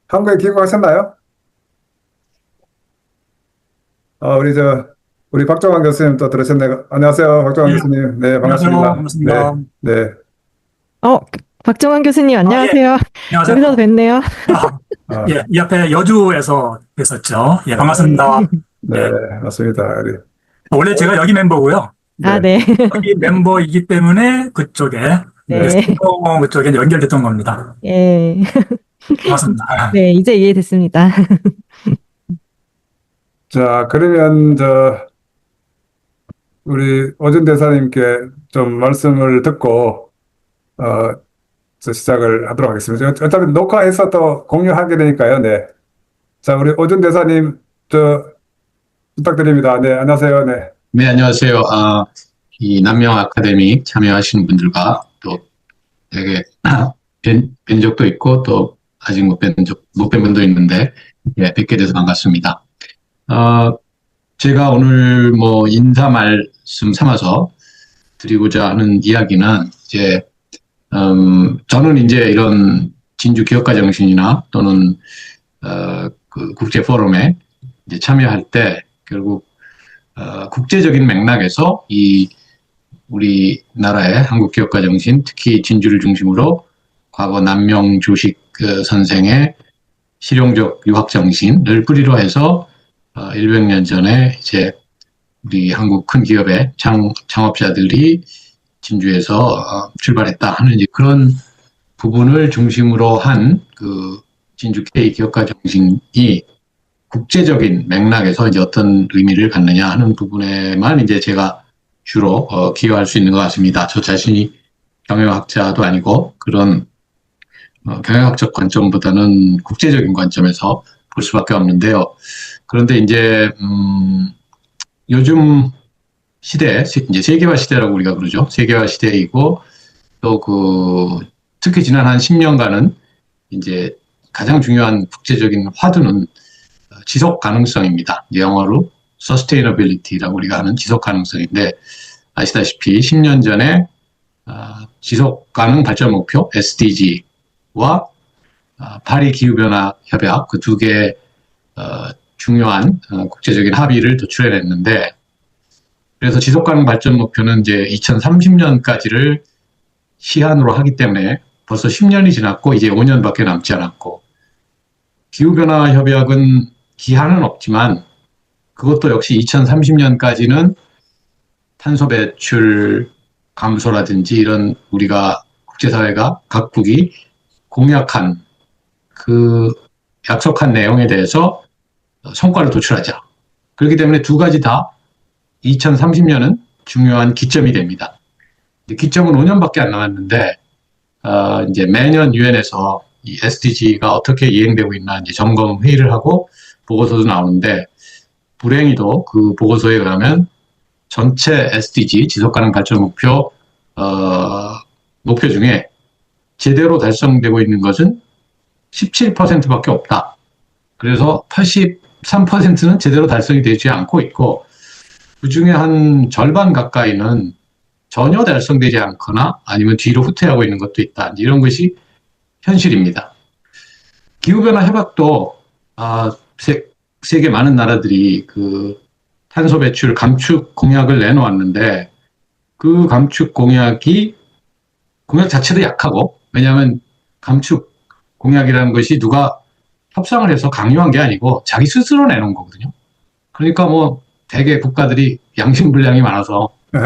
한국에 귀국하셨나요? 우리 박정환 교수님 또 들으셨네요. 안녕하세요, 박정환 예, 교수님. 네, 안녕하세요. 반갑습니다. 네, 반갑습니다. 네. 어, 박정환 교수님, 예, 안녕하세요. 여기서 안녕하세요. 뵙네요. 아, 아, 예, 이 앞에 여주에서 뵀었죠. 예, 네, 반갑습니다. 네, 예, 맞습니다. 원래 제가 여기 멤버고요. 아, 네, 네. 여기 멤버이기 때문에 그쪽에, 네. 신동 그쪽에 연결됐던 겁니다. 예. 반갑습니다. 네, 이제 이해됐습니다. 자, 그러면 우리 오준 대사님께 좀 말씀을 듣고 어, 시작을 하도록 하겠습니다. 어차피 녹화해서 또 공유하게 되니까요. 네. 자, 우리 오준 대사님 부탁드립니다. 네, 안녕하세요. 네, 네, 안녕하세요. 이 남명 아카데미 참여하시는 분들과 또 되게 뵌 적도 있고 또 아직 못 뵌 분도 있는데, 예, 뵙게 돼서 반갑습니다. 제가 오늘 뭐 인사 말씀 삼아서 드리고자 하는 이야기는 저는 이제 이런 진주 기업가 정신이나 또는, 그 국제 포럼에 이제 참여할 때 결국 국제적인 맥락에서 이 우리나라의 한국 기업가 정신, 특히 진주를 중심으로 과거 남명 조식 선생의 실용적 유학 정신을 뿌리로 해서 100년 전에 이제 우리 한국 큰 기업의 창업자들이 진주에서 출발했다 하는 이제 그런 부분을 중심으로 한 그 진주 K 기업가 정신이 국제적인 맥락에서 이제 어떤 의미를 갖느냐 하는 부분에만 이제 제가 주로 기여할 수 있는 것 같습니다. 저 자신이 경영학자도 아니고 그런 경영학적 관점보다는 국제적인 관점에서 볼 수밖에 없는데요. 그런데 이제 요즘 시대, 이제 세계화 시대라고 우리가 그러죠. 세계화 시대이고 또 특히 지난 한 10년간은 이제 가장 중요한 국제적인 화두는 지속 가능성입니다. 영어로 sustainability라고 우리가 하는 지속 가능성인데, 아시다시피 10년 전에 지속 가능 발전 목표 SDG와 파리 기후변화 협약 그 두 개의 중요한 국제적인 합의를 도출해냈는데, 그래서 지속 가능 발전 목표는 이제 2030년까지를 시한으로 하기 때문에 벌써 10년이 지났고 이제 5년밖에 남지 않았고, 기후변화 협약은 기한은 없지만 그것도 역시 2030년까지는 탄소 배출 감소라든지 이런 우리가 국제사회가 각국이 공약한 그 약속한 내용에 대해서 성과를 도출하자. 그렇기 때문에 두 가지 다 2030년은 중요한 기점이 됩니다. 기점은 5년밖에 안 남았는데 이제 매년 유엔에서 이 SDG가 어떻게 이행되고 있나 이제 점검 회의를 하고 보고서도 나오는데, 불행히도 그 보고서에 의하면 전체 SDG 지속가능 발전 목표 중에 제대로 달성되고 있는 것은 17%밖에 없다. 그래서 83%는 제대로 달성이 되지 않고 있고, 그 중에 한 절반 가까이는 전혀 달성되지 않거나 아니면 뒤로 후퇴하고 있는 것도 있다. 이런 것이 현실입니다. 기후변화 협약도 세계 많은 나라들이 그 탄소 배출 감축 공약을 내놓았는데, 그 공약 자체도 약하고, 왜냐하면 감축 공약이라는 것이 누가 협상을 해서 강요한 게 아니고 자기 스스로 내놓은 거거든요. 그러니까 뭐 대개 국가들이 양심불량이 많아서 네,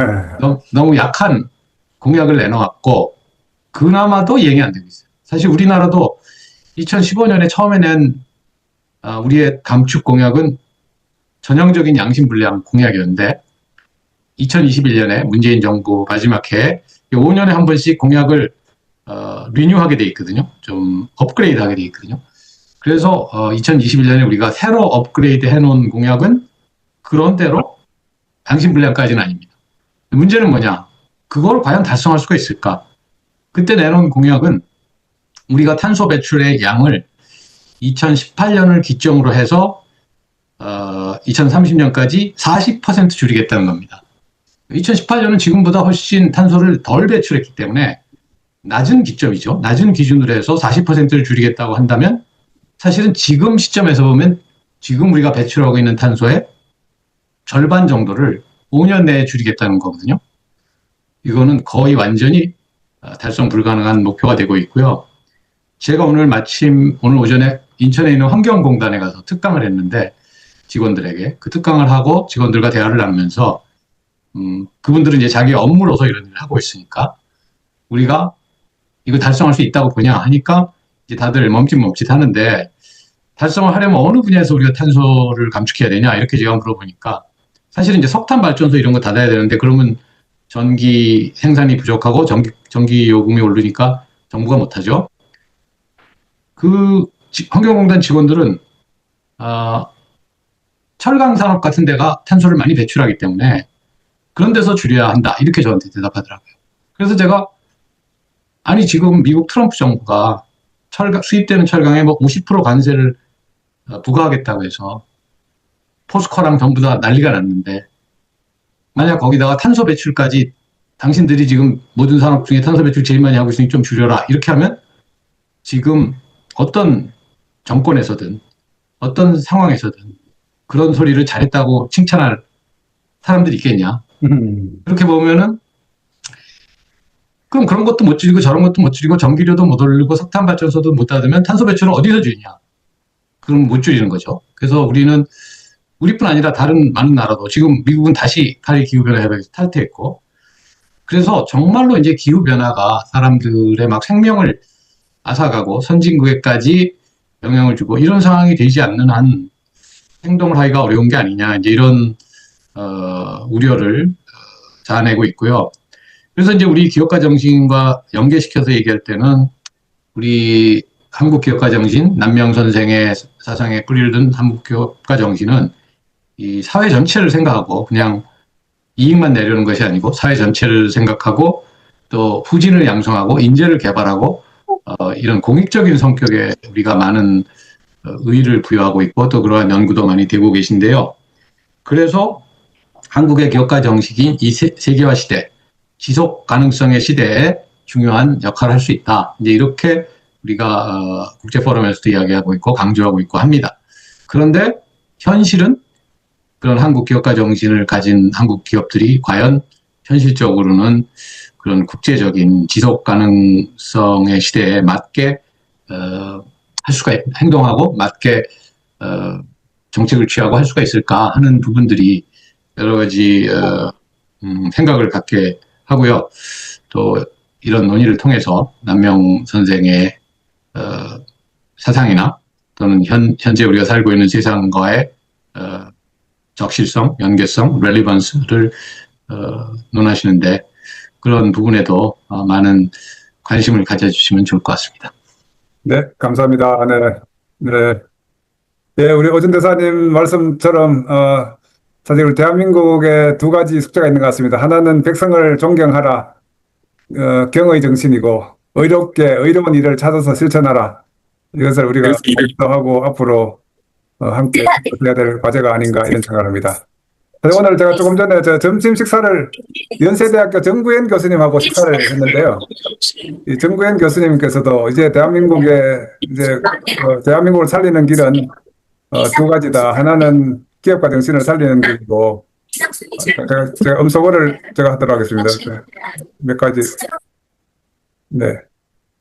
너무 약한 공약을 내놓았고 그나마도 이행이 안 되고 있어요. 사실 우리나라도 2015년에 처음에 낸 우리의 감축 공약은 전형적인 양심불량 공약이었는데, 2021년에 문재인 정부 마지막 해에 5년에 한 번씩 공약을 리뉴하게 돼 있거든요. 좀 업그레이드하게 돼 있거든요. 그래서 2021년에 우리가 새로 업그레이드 해놓은 공약은 그런대로 양심불량까지는 아닙니다. 문제는 뭐냐? 그걸 과연 달성할 수가 있을까? 그때 내놓은 공약은 우리가 탄소 배출의 양을 2018년을 기점으로 해서 2030년까지 40% 줄이겠다는 겁니다. 2018년은 지금보다 훨씬 탄소를 덜 배출했기 때문에 낮은 기점이죠. 낮은 기준으로 해서 40%를 줄이겠다고 한다면 사실은 지금 시점에서 보면 지금 우리가 배출하고 있는 탄소의 절반 정도를 5년 내에 줄이겠다는 거거든요. 이거는 거의 완전히 달성 불가능한 목표가 되고 있고요. 제가 오늘 오전에 인천에 있는 환경공단에 가서 특강을 했는데 직원들에게 그 특강을 하고 직원들과 대화를 나누면서 그분들은 이제 자기 업무로서 이런 일을 하고 있으니까 우리가 이거 달성할 수 있다고 보냐 하니까 이제 다들 멈칫멈칫 하는데 달성을 하려면 어느 분야에서 우리가 탄소를 감축해야 되냐 이렇게 제가 물어보니까 사실은 이제 석탄 발전소 이런 거 닫아야 되는데 그러면 전기 생산이 부족하고 전기 요금이 오르니까 정부가 못하죠. 그 환경공단 직원들은 철강 산업 같은 데가 탄소를 많이 배출하기 때문에 그런 데서 줄여야 한다 이렇게 저한테 대답하더라고요. 그래서 제가 아니 지금 미국 트럼프 정부가 수입되는 철강에 뭐 50% 관세를 부과하겠다고 해서 포스코랑 전부 다 난리가 났는데 만약 거기다가 탄소 배출까지 당신들이 지금 모든 산업 중에 탄소 배출 제일 많이 하고 있으니 좀 줄여라 이렇게 하면 지금 어떤 정권에서든 어떤 상황에서든 그런 소리를 잘했다고 칭찬할 사람들이 있겠냐. 그렇게 보면은 그럼 그런 것도 못 줄이고 저런 것도 못 줄이고 전기료도 못 올리고 석탄 발전소도 못 닫으면 탄소 배출은 어디서 줄이냐. 그럼 못 줄이는 거죠. 그래서 우리뿐 아니라 다른 많은 나라도 지금 미국은 다시 파리 기후변화 협약에서 탈퇴했고 그래서 정말로 이제 기후변화가 사람들의 막 생명을 앗아가고 선진국에까지 영향을 주고 이런 상황이 되지 않는 한 행동을 하기가 어려운 게 아니냐 이제 이런 우려를 자아내고 있고요. 그래서 이제 우리 기업가 정신과 연계시켜서 얘기할 때는 우리 한국 기업가 정신, 남명 선생의 사상에 뿌리를 둔 한국 기업가 정신은 이 사회 전체를 생각하고 그냥 이익만 내려는 것이 아니고 사회 전체를 생각하고 또 후진을 양성하고 인재를 개발하고 이런 공익적인 성격에 우리가 많은 의의를 부여하고 있고 또 그러한 연구도 많이 되고 계신데요. 그래서 한국의 기업가 정식인 이 세계화 시대, 지속 가능성의 시대에 중요한 역할을 할 수 있다. 이제 이렇게 우리가 국제 포럼에서도 이야기하고 있고 강조하고 있고 합니다. 그런데 현실은 그런 한국 기업가 정신을 가진 한국 기업들이 과연 현실적으로는 그런 국제적인 지속 가능성의 시대에 맞게 할 수가 행동하고 맞게 정책을 취하고 할 수가 있을까 하는 부분들이 여러 가지 생각을 갖게 하고요. 또 이런 논의를 통해서 남명 선생의 사상이나 또는 현재 우리가 살고 있는 세상과의 적실성, 연계성, 렐리번스를 논하시는데 그런 부분에도 많은 관심을 가져주시면 좋을 것 같습니다. 네, 감사합니다. 네. 네, 우리 오준 대사님 말씀처럼 사실 우리 대한민국에 두 가지 숙제가 있는 것 같습니다. 하나는 백성을 존경하라, 경의 정신이고 의롭게 의로운 일을 찾아서 실천하라. 이것을 우리가 하고 앞으로 함께 해야 될 과제가 아닌가 이런 생각을 합니다. 오늘 제가 조금 전에 점심 식사를 연세대학교 정구현 교수님하고 식사를 했는데요. 이 정구현 교수님께서도 이제 대한민국을 살리는 길은 두 가지다. 하나는 기업가 정신을 살리는 길이고, 제가 음소거를 제가 하도록 하겠습니다. 몇 가지. 네.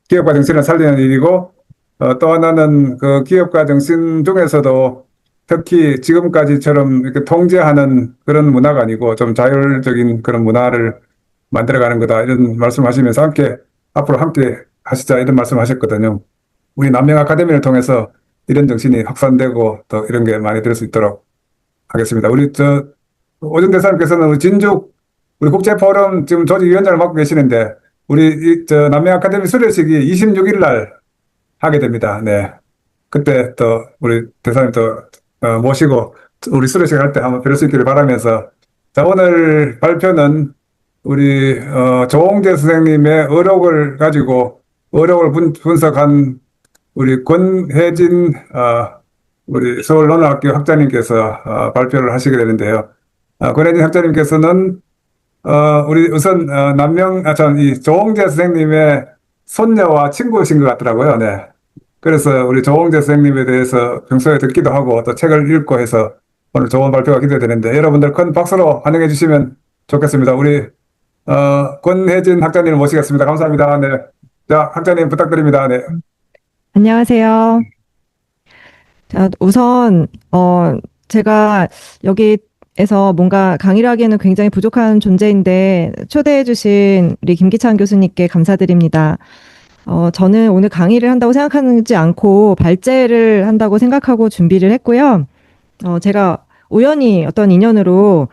기업가 정신을 살리는 일이고, 또 하나는 그 기업가 정신 중에서도 특히 지금까지처럼 이렇게 통제하는 그런 문화가 아니고 좀 자율적인 그런 문화를 만들어가는 거다. 이런 말씀 하시면서 앞으로 함께 하시자. 이런 말씀 하셨거든요. 우리 남명 아카데미를 통해서 이런 정신이 확산되고 또 이런 게 많이 될 수 있도록 하겠습니다. 우리 오준 대사님께서는 우리 국제 포럼 지금 조직위원장을 맡고 계시는데 우리 남명 아카데미 수료식이 26일 날 하게 됩니다. 네. 그때 또 우리 대사님 또 모시고 우리 수료식 할 때 한번 뵐 수 있기를 바라면서 자, 오늘 발표는 우리 조홍재 선생님의 의록을 가지고 의록을 분석한 우리 권혜진 우리 서울론어학교 학자님께서 발표를 하시게 되는데요. 권혜진 학자님께서는 우리 우선 이 조홍재 선생님의 손녀와 친구이신 것 같더라고요. 네. 그래서 우리 조홍재 선생님에 대해서 평소에 듣기도 하고 또 책을 읽고 해서 오늘 좋은 발표가 기대되는데 여러분들 큰 박수로 환영해 주시면 좋겠습니다. 우리 권혜진 학자님을 모시겠습니다. 감사합니다. 네. 자, 학자님 부탁드립니다. 네. 안녕하세요. 자, 우선, 제가 여기에서 뭔가 강의를 하기에는 굉장히 부족한 존재인데, 초대해주신 우리 김기찬 교수님께 감사드립니다. 저는 오늘 강의를 한다고 생각하지 않고, 발제를 한다고 생각하고 준비를 했고요. 제가 우연히 어떤 인연으로,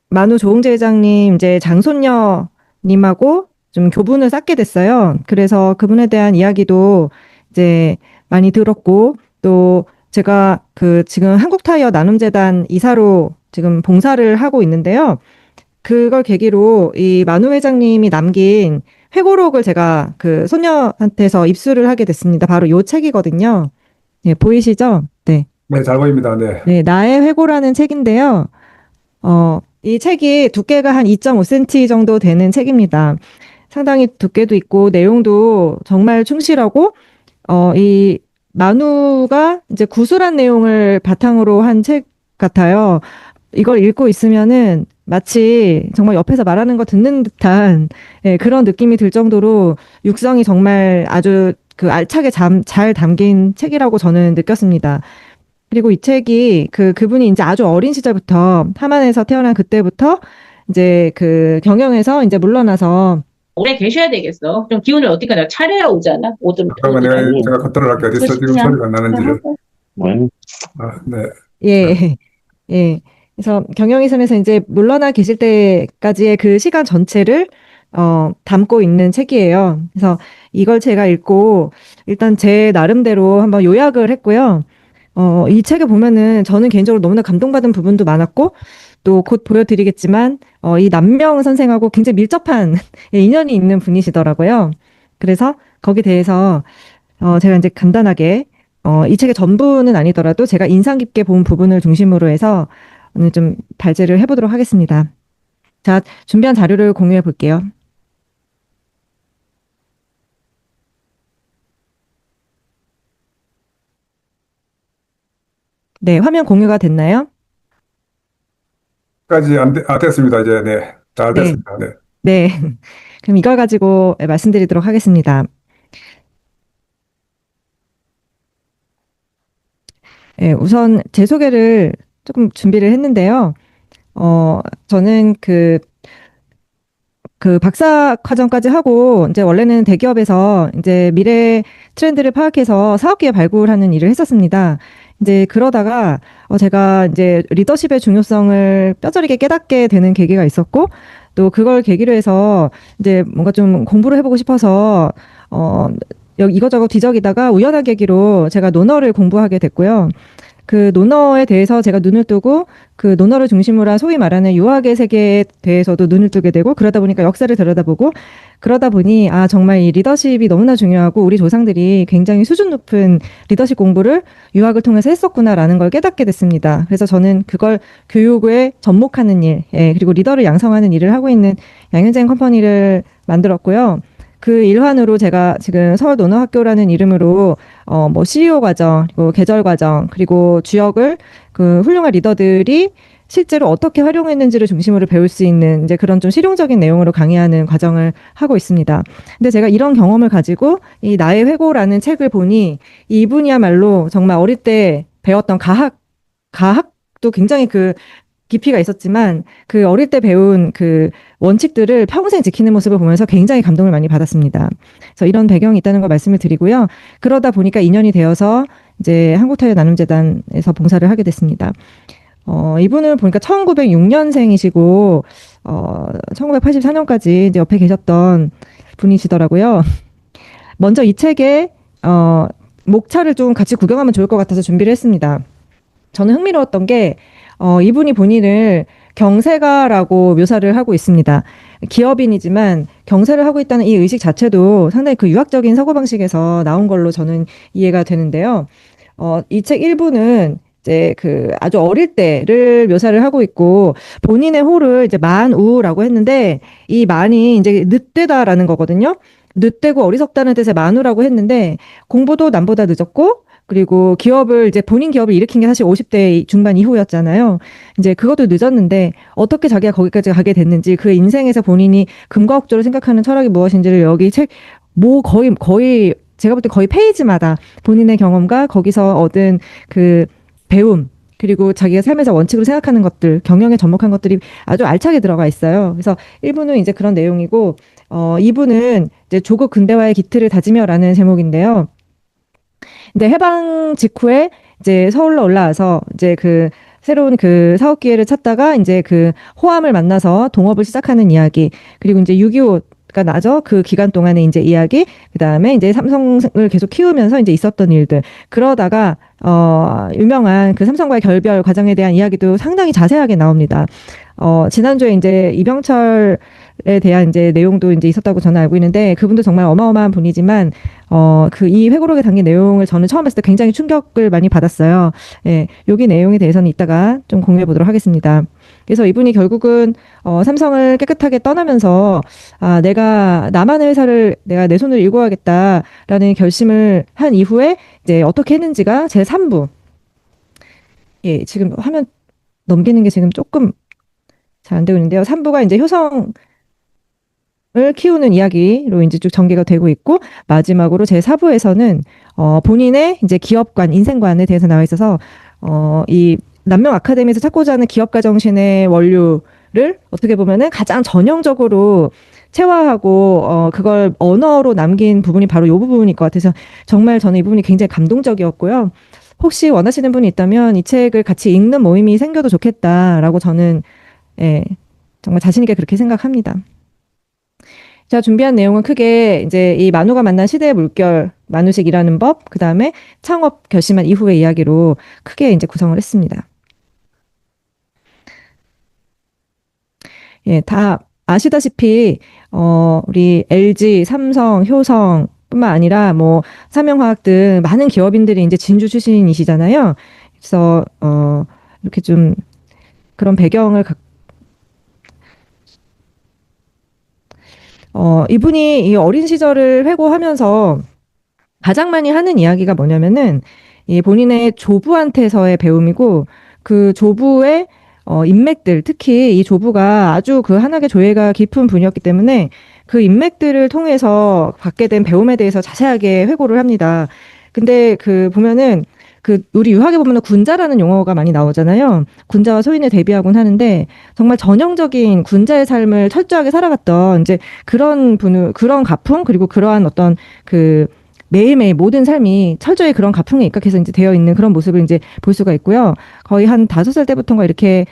만우 조홍재 회장님, 이제 장손녀님하고 좀 교분을 쌓게 됐어요. 그래서 그분에 대한 이야기도 이제 많이 들었고, 또 제가 지금 한국타이어 나눔재단 이사로 지금 봉사를 하고 있는데요. 그걸 계기로 이 만우 회장님이 남긴 회고록을 제가 손녀한테서 입수를 하게 됐습니다. 바로 요 책이거든요. 네, 보이시죠? 네. 네, 잘 보입니다. 네. 네, 나의 회고라는 책인데요. 이 책이 두께가 한 2.5cm 정도 되는 책입니다. 상당히 두께도 있고 내용도 정말 충실하고 이 만우가 이제 구술한 내용을 바탕으로 한 책 같아요. 이걸 읽고 있으면은 마치 정말 옆에서 말하는 거 듣는 듯한 그런 느낌이 들 정도로 육성이 정말 아주 알차게 잘 담긴 책이라고 저는 느꼈습니다. 그리고 이 책이 그분이 이제 아주 어린 시절부터 함안에서 태어난 그때부터 이제 경영에서 이제 물러나서 오래 계셔야 되겠어. 좀 기운을 어디까 내가 차려야 오잖아. 오든 잠깐만 제가 컨트롤 할게요. 어디서 지금 소리가 나는지를. 네. 예, 예. 그래서 경영위선에서 이제 물러나 계실 때까지의 그 시간 전체를 담고 있는 책이에요. 그래서 이걸 제가 읽고 일단 제 나름대로 한번 요약을 했고요. 이 책을 보면은 저는 개인적으로 너무나 감동받은 부분도 많았고, 또 곧 보여드리겠지만, 이 남명 선생하고 굉장히 밀접한 인연이 있는 분이시더라고요. 그래서 거기에 대해서, 제가 이제 간단하게, 이 책의 전부는 아니더라도 제가 인상 깊게 본 부분을 중심으로 해서 오늘 좀 발제를 해보도록 하겠습니다. 자, 준비한 자료를 공유해 볼게요. 네, 화면 공유가 됐나요? 까지 됐습니다. 이제, 네. 잘 네. 됐습니다. 네. 네. 그럼 이걸 가지고 말씀드리도록 하겠습니다. 네, 우선 제 소개를 조금 준비를 했는데요. 저는 박사 과정까지 하고, 이제 원래는 대기업에서 이제 미래 트렌드를 파악해서 사업기회 발굴하는 일을 했었습니다. 이제 그러다가, 제가 이제 리더십의 중요성을 뼈저리게 깨닫게 되는 계기가 있었고, 또 그걸 계기로 해서 이제 뭔가 좀 공부를 해보고 싶어서, 이것저것 뒤적이다가 우연한 계기로 제가 논어를 공부하게 됐고요. 그 논어에 대해서 제가 눈을 뜨고 그 논어를 중심으로 한 소위 말하는 유학의 세계에 대해서도 눈을 뜨게 되고 그러다 보니까 역사를 들여다보고 그러다 보니 정말 이 리더십이 너무나 중요하고 우리 조상들이 굉장히 수준 높은 리더십 공부를 유학을 통해서 했었구나라는 걸 깨닫게 됐습니다. 그래서 저는 그걸 교육에 접목하는 일, 그리고 리더를 양성하는 일을 하고 있는 양현재인 컴퍼니를 만들었고요. 그 일환으로 제가 지금 서울 논어학교라는 이름으로 뭐 CEO 과정, 그리고 계절 과정, 그리고 주역을 훌륭한 리더들이 실제로 어떻게 활용했는지를 중심으로 배울 수 있는 이제 그런 좀 실용적인 내용으로 강의하는 과정을 하고 있습니다. 근데 제가 이런 경험을 가지고 이 나의 회고라는 책을 보니 이분이야말로 정말 어릴 때 배웠던 가학도 굉장히 깊이가 있었지만 그 어릴 때 배운 원칙들을 평생 지키는 모습을 보면서 굉장히 감동을 많이 받았습니다. 그래서 이런 배경이 있다는 걸 말씀을 드리고요. 그러다 보니까 인연이 되어서 이제 한국타이어 나눔재단에서 봉사를 하게 됐습니다. 이분을 보니까 1906년생이시고 1984년까지 이제 옆에 계셨던 분이시더라고요. 먼저 이 책의 목차를 좀 같이 구경하면 좋을 것 같아서 준비를 했습니다. 저는 흥미로웠던 게 이분이 본인을 경세가라고 묘사를 하고 있습니다. 기업인이지만 경세를 하고 있다는 이 의식 자체도 상당히 유학적인 사고방식에서 나온 걸로 저는 이해가 되는데요. 이 책 일부는 이제 아주 어릴 때를 묘사를 하고 있고 본인의 호를 이제 만우라고 했는데 이 만이 이제 늑대다라는 거거든요. 늦되고 어리석다는 뜻의 만우라고 했는데 공부도 남보다 늦었고 그리고 기업을 이제 본인 기업을 일으킨 게 사실 50대 중반 이후였잖아요. 이제 그것도 늦었는데 어떻게 자기가 거기까지 가게 됐는지 그 인생에서 본인이 금과 억조로 생각하는 철학이 무엇인지를 여기 책 뭐 거의 제가 볼 때 거의 페이지마다 본인의 경험과 거기서 얻은 그 배움 그리고 자기가 삶에서 원칙으로 생각하는 것들, 경영에 접목한 것들이 아주 알차게 들어가 있어요. 그래서 1부는 이제 그런 내용이고 2부는 이제 조국 근대화의 기틀을 다지며라는 제목인데요. 근데 해방 직후에 이제 서울로 올라와서 이제 그 새로운 그 사업 기회를 찾다가 이제 그 호암을 만나서 동업을 시작하는 이야기 그리고 이제 6.25가 나죠. 그 기간 동안의 이제 이야기 그 다음에 이제 삼성을 계속 키우면서 이제 있었던 일들 그러다가 유명한 그 삼성과의 결별 과정에 대한 이야기도 상당히 자세하게 나옵니다. 지난주에 이제 이병철에 대한 이제 내용도 이제 있었다고 저는 알고 있는데 그분도 정말 어마어마한 분이지만 그 이 회고록에 담긴 내용을 저는 처음 봤을 때 굉장히 충격을 많이 받았어요. 예, 여기 내용에 대해서는 이따가 좀 공유해 보도록 하겠습니다. 그래서 이분이 결국은 삼성을 깨끗하게 떠나면서 내가 나만의 회사를 내가 내 손으로 일궈야겠다라는 결심을 한 이후에 이제 어떻게 했는지가 제 3부. 예, 지금 화면 넘기는 게 지금 조금 잘 안 되고 있는데요. 3부가 이제 효성을 키우는 이야기로 이제 쭉 전개가 되고 있고, 마지막으로 제 4부에서는, 본인의 이제 기업관, 인생관에 대해서 나와 있어서, 이 남명 아카데미에서 찾고자 하는 기업가 정신의 원류를 어떻게 보면은 가장 전형적으로 체화하고, 그걸 언어로 남긴 부분이 바로 이 부분일 것 같아서 정말 저는 이 부분이 굉장히 감동적이었고요. 혹시 원하시는 분이 있다면 이 책을 같이 읽는 모임이 생겨도 좋겠다라고 저는 예, 정말 자신있게 그렇게 생각합니다. 제가 준비한 내용은 크게 이제 이 만우가 만난 시대의 물결, 만우식 일하는 법, 그 다음에 창업 결심한 이후의 이야기로 크게 이제 구성을 했습니다. 예, 다 아시다시피, 우리 LG, 삼성, 효성, 뿐만 아니라 뭐 삼양화학 등 많은 기업인들이 이제 진주 출신이시잖아요. 그래서, 이렇게 좀 그런 배경을 이분이 이 어린 시절을 회고하면서 가장 많이 하는 이야기가 뭐냐면은 이 본인의 조부한테서의 배움이고 그 조부의 인맥들, 특히 이 조부가 아주 그 한학의 조예가 깊은 분이었기 때문에 그 인맥들을 통해서 받게 된 배움에 대해서 자세하게 회고를 합니다. 근데 그 보면은 그 우리 유학에 보면은 군자라는 용어가 많이 나오잖아요. 군자와 소인을 대비하곤 하는데 정말 전형적인 군자의 삶을 철저하게 살아갔던 이제 그런 그런 가풍 그리고 그러한 어떤 그 매일매일 모든 삶이 철저히 그런 가풍에 입각해서 이제 되어 있는 그런 모습을 이제 볼 수가 있고요. 거의 한 5살 때부터가 이렇게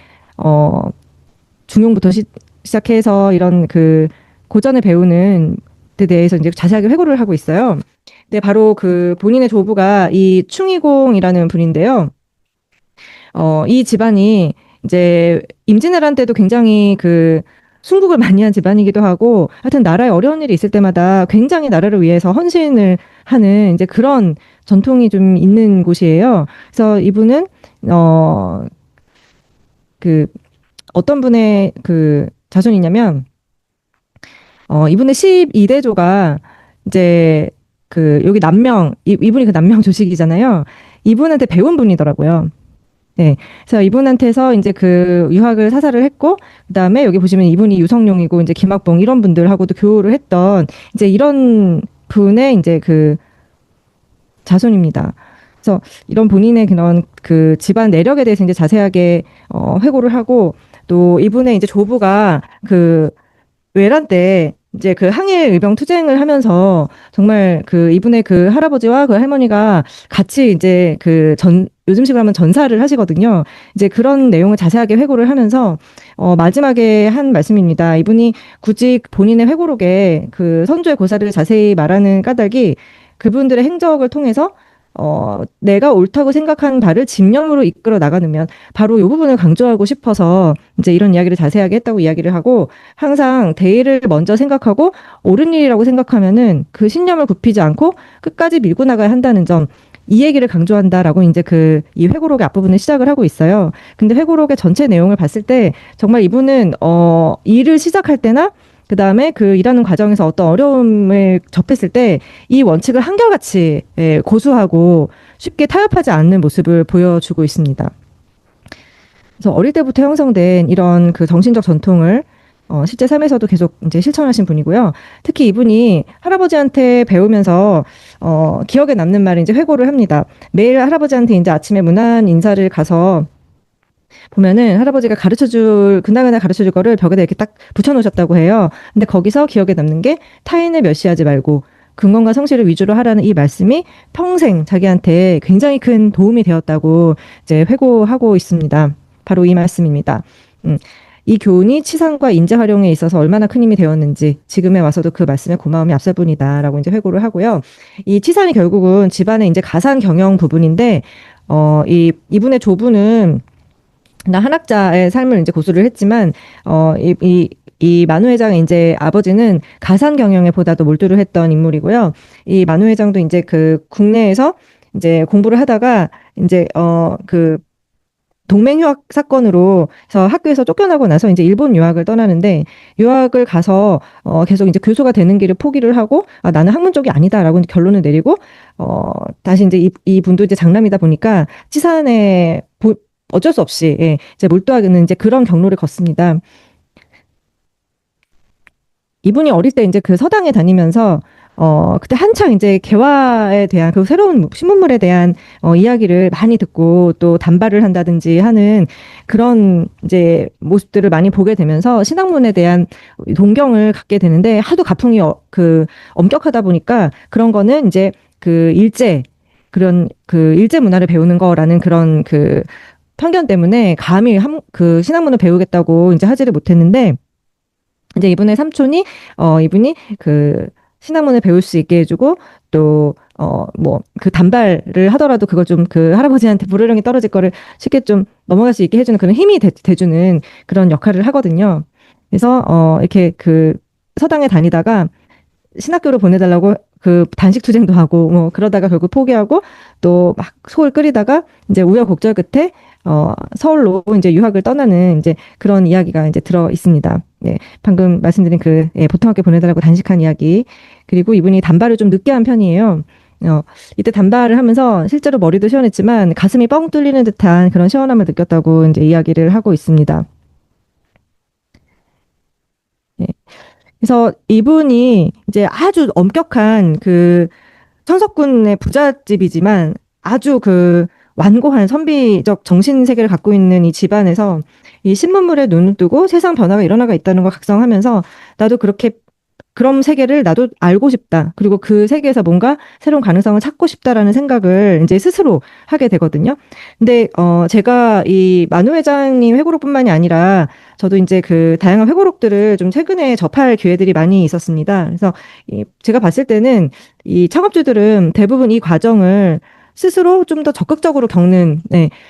중용부터 시작해서 이런 그 고전을 배우는 데 대해서 이제 자세하게 회고를 하고 있어요. 네, 바로 그 본인의 조부가 이 충이공이라는 분인데요. 이 집안이 이제 임진왜란 때도 굉장히 그 순국을 많이 한 집안이기도 하고, 하여튼 나라에 어려운 일이 있을 때마다 굉장히 나라를 위해서 헌신을 하는 이제 그런 전통이 좀 있는 곳이에요. 그래서 이분은 그 어떤 분의 그 자손이냐면 이분의 12대조가 이제 그 여기 남명 이분이 그 남명 조식이잖아요. 이분한테 배운 분이더라고요. 네, 그래서 이분한테서 이제 그 유학을 사사를 했고, 그 다음에 여기 보시면 이분이 유성룡이고 이제 김학봉 이런 분들하고도 교우를 했던 이제 이런 분의 이제 그 자손입니다. 그래서 이런 본인의 그런 그 집안 내력에 대해서 이제 자세하게 회고를 하고, 또 이분의 이제 조부가 그 외란 때 이제 그 항일 의병 투쟁을 하면서 정말 그 이분의 그 할아버지와 그 할머니가 같이 이제 그 요즘식으로 하면 전사를 하시거든요. 이제 그런 내용을 자세하게 회고를 하면서 마지막에 한 말씀입니다. 이분이 굳이 본인의 회고록에 그 선조의 고사를 자세히 말하는 까닭이 그분들의 행적을 통해서 내가 옳다고 생각하는 바를 집념으로 이끌어 나가면 바로 이 부분을 강조하고 싶어서 이제 이런 이야기를 자세하게 했다고 이야기를 하고, 항상 대의를 먼저 생각하고 옳은 일이라고 생각하면은 그 신념을 굽히지 않고 끝까지 밀고 나가야 한다는 점, 이 얘기를 강조한다라고 이제 이 회고록의 앞부분을 시작을 하고 있어요. 근데 회고록의 전체 내용을 봤을 때 정말 이분은 일을 시작할 때나 그 다음에 그 일하는 과정에서 어떤 어려움을 접했을 때 이 원칙을 한결같이 고수하고 쉽게 타협하지 않는 모습을 보여주고 있습니다. 그래서 어릴 때부터 형성된 이런 그 정신적 전통을 실제 삶에서도 계속 이제 실천하신 분이고요. 특히 이분이 할아버지한테 배우면서 기억에 남는 말을 이제 회고를 합니다. 매일 할아버지한테 이제 아침에 문안 인사를 가서 보면은 할아버지가 그날그날 가르쳐줄 거를 벽에다 이렇게 딱 붙여놓으셨다고 해요. 근데 거기서 기억에 남는 게 타인을 멸시하지 말고 근검과 성실을 위주로 하라는 이 말씀이 평생 자기한테 굉장히 큰 도움이 되었다고 이제 회고하고 있습니다. 바로 이 말씀입니다. 이 교훈이 치상과 인재 활용에 있어서 얼마나 큰 힘이 되었는지 지금에 와서도 그 말씀에 고마움이 앞설 뿐이다라고 이제 회고를 하고요. 이 치산이 결국은 집안의 이제 가산 경영 부분인데 이분의 조부는 나 한학자의 삶을 이제 고수를 했지만 이 만우 회장의 이제 아버지는 가산 경영에 보다도 몰두를 했던 인물이고요. 이 만우 회장도 이제 그 국내에서 이제 공부를 하다가 이제 그 동맹 휴학 사건으로 해서 학교에서 쫓겨나고 나서 이제 일본 유학을 떠나는데 유학을 가서 계속 이제 교수가 되는 길을 포기를 하고 나는 학문 쪽이 아니다라고 결론을 내리고 다시 이제 이 분도 이제 장남이다 보니까 치산에 어쩔 수 없이 이제 몰두하는 이제 그런 경로를 걷습니다. 이분이 어릴 때 이제 그 서당에 다니면서 그때 한창 이제 개화에 대한 그 새로운 신문물에 대한 이야기를 많이 듣고 또 단발을 한다든지 하는 그런 이제 모습들을 많이 보게 되면서 신학문에 대한 동경을 갖게 되는데 하도 가풍이 그 엄격하다 보니까 그런 거는 이제 그 그런 그 일제 문화를 배우는 거라는 그런 그 편견 때문에 감히 그 신학문을 배우겠다고 이제 하지를 못했는데 이제 이분의 삼촌이 이분이 그 신학문을 배울 수 있게 해주고 또 뭐 그 단발을 하더라도 그걸 좀 그 할아버지한테 불호령이 떨어질 거를 쉽게 좀 넘어갈 수 있게 해주는 그런 힘이 돼주는 그런 역할을 하거든요. 그래서 이렇게 그 서당에 다니다가 신학교를 보내달라고 그 단식 투쟁도 하고 뭐 그러다가 결국 포기하고 또 막 속을 끓이다가 이제 우여곡절 끝에 서울로 이제 유학을 떠나는 이제 그런 이야기가 이제 들어 있습니다. 네, 방금 말씀드린 그 보통 학교 보내달라고 단식한 이야기. 그리고 이분이 단발을 좀 늦게 한 편이에요. 이때 단발을 하면서 실제로 머리도 시원했지만 가슴이 뻥 뚫리는 듯한 그런 시원함을 느꼈다고 이제 이야기를 하고 있습니다. 네. 그래서 이분이 이제 아주 엄격한 그 천석군의 부잣집이지만 아주 그 완고한 선비적 정신 세계를 갖고 있는 이 집안에서 이 신문물에 눈을 뜨고 세상 변화가 일어나가 있다는 걸 각성하면서 나도 그런 세계를 나도 알고 싶다. 그리고 그 세계에서 뭔가 새로운 가능성을 찾고 싶다라는 생각을 이제 스스로 하게 되거든요. 근데 제가 이 만우 회장님 회고록뿐만이 아니라 저도 이제 그 다양한 회고록들을 좀 최근에 접할 기회들이 많이 있었습니다. 그래서 제가 봤을 때는 이 창업주들은 대부분 이 과정을 스스로 좀 더 적극적으로 겪는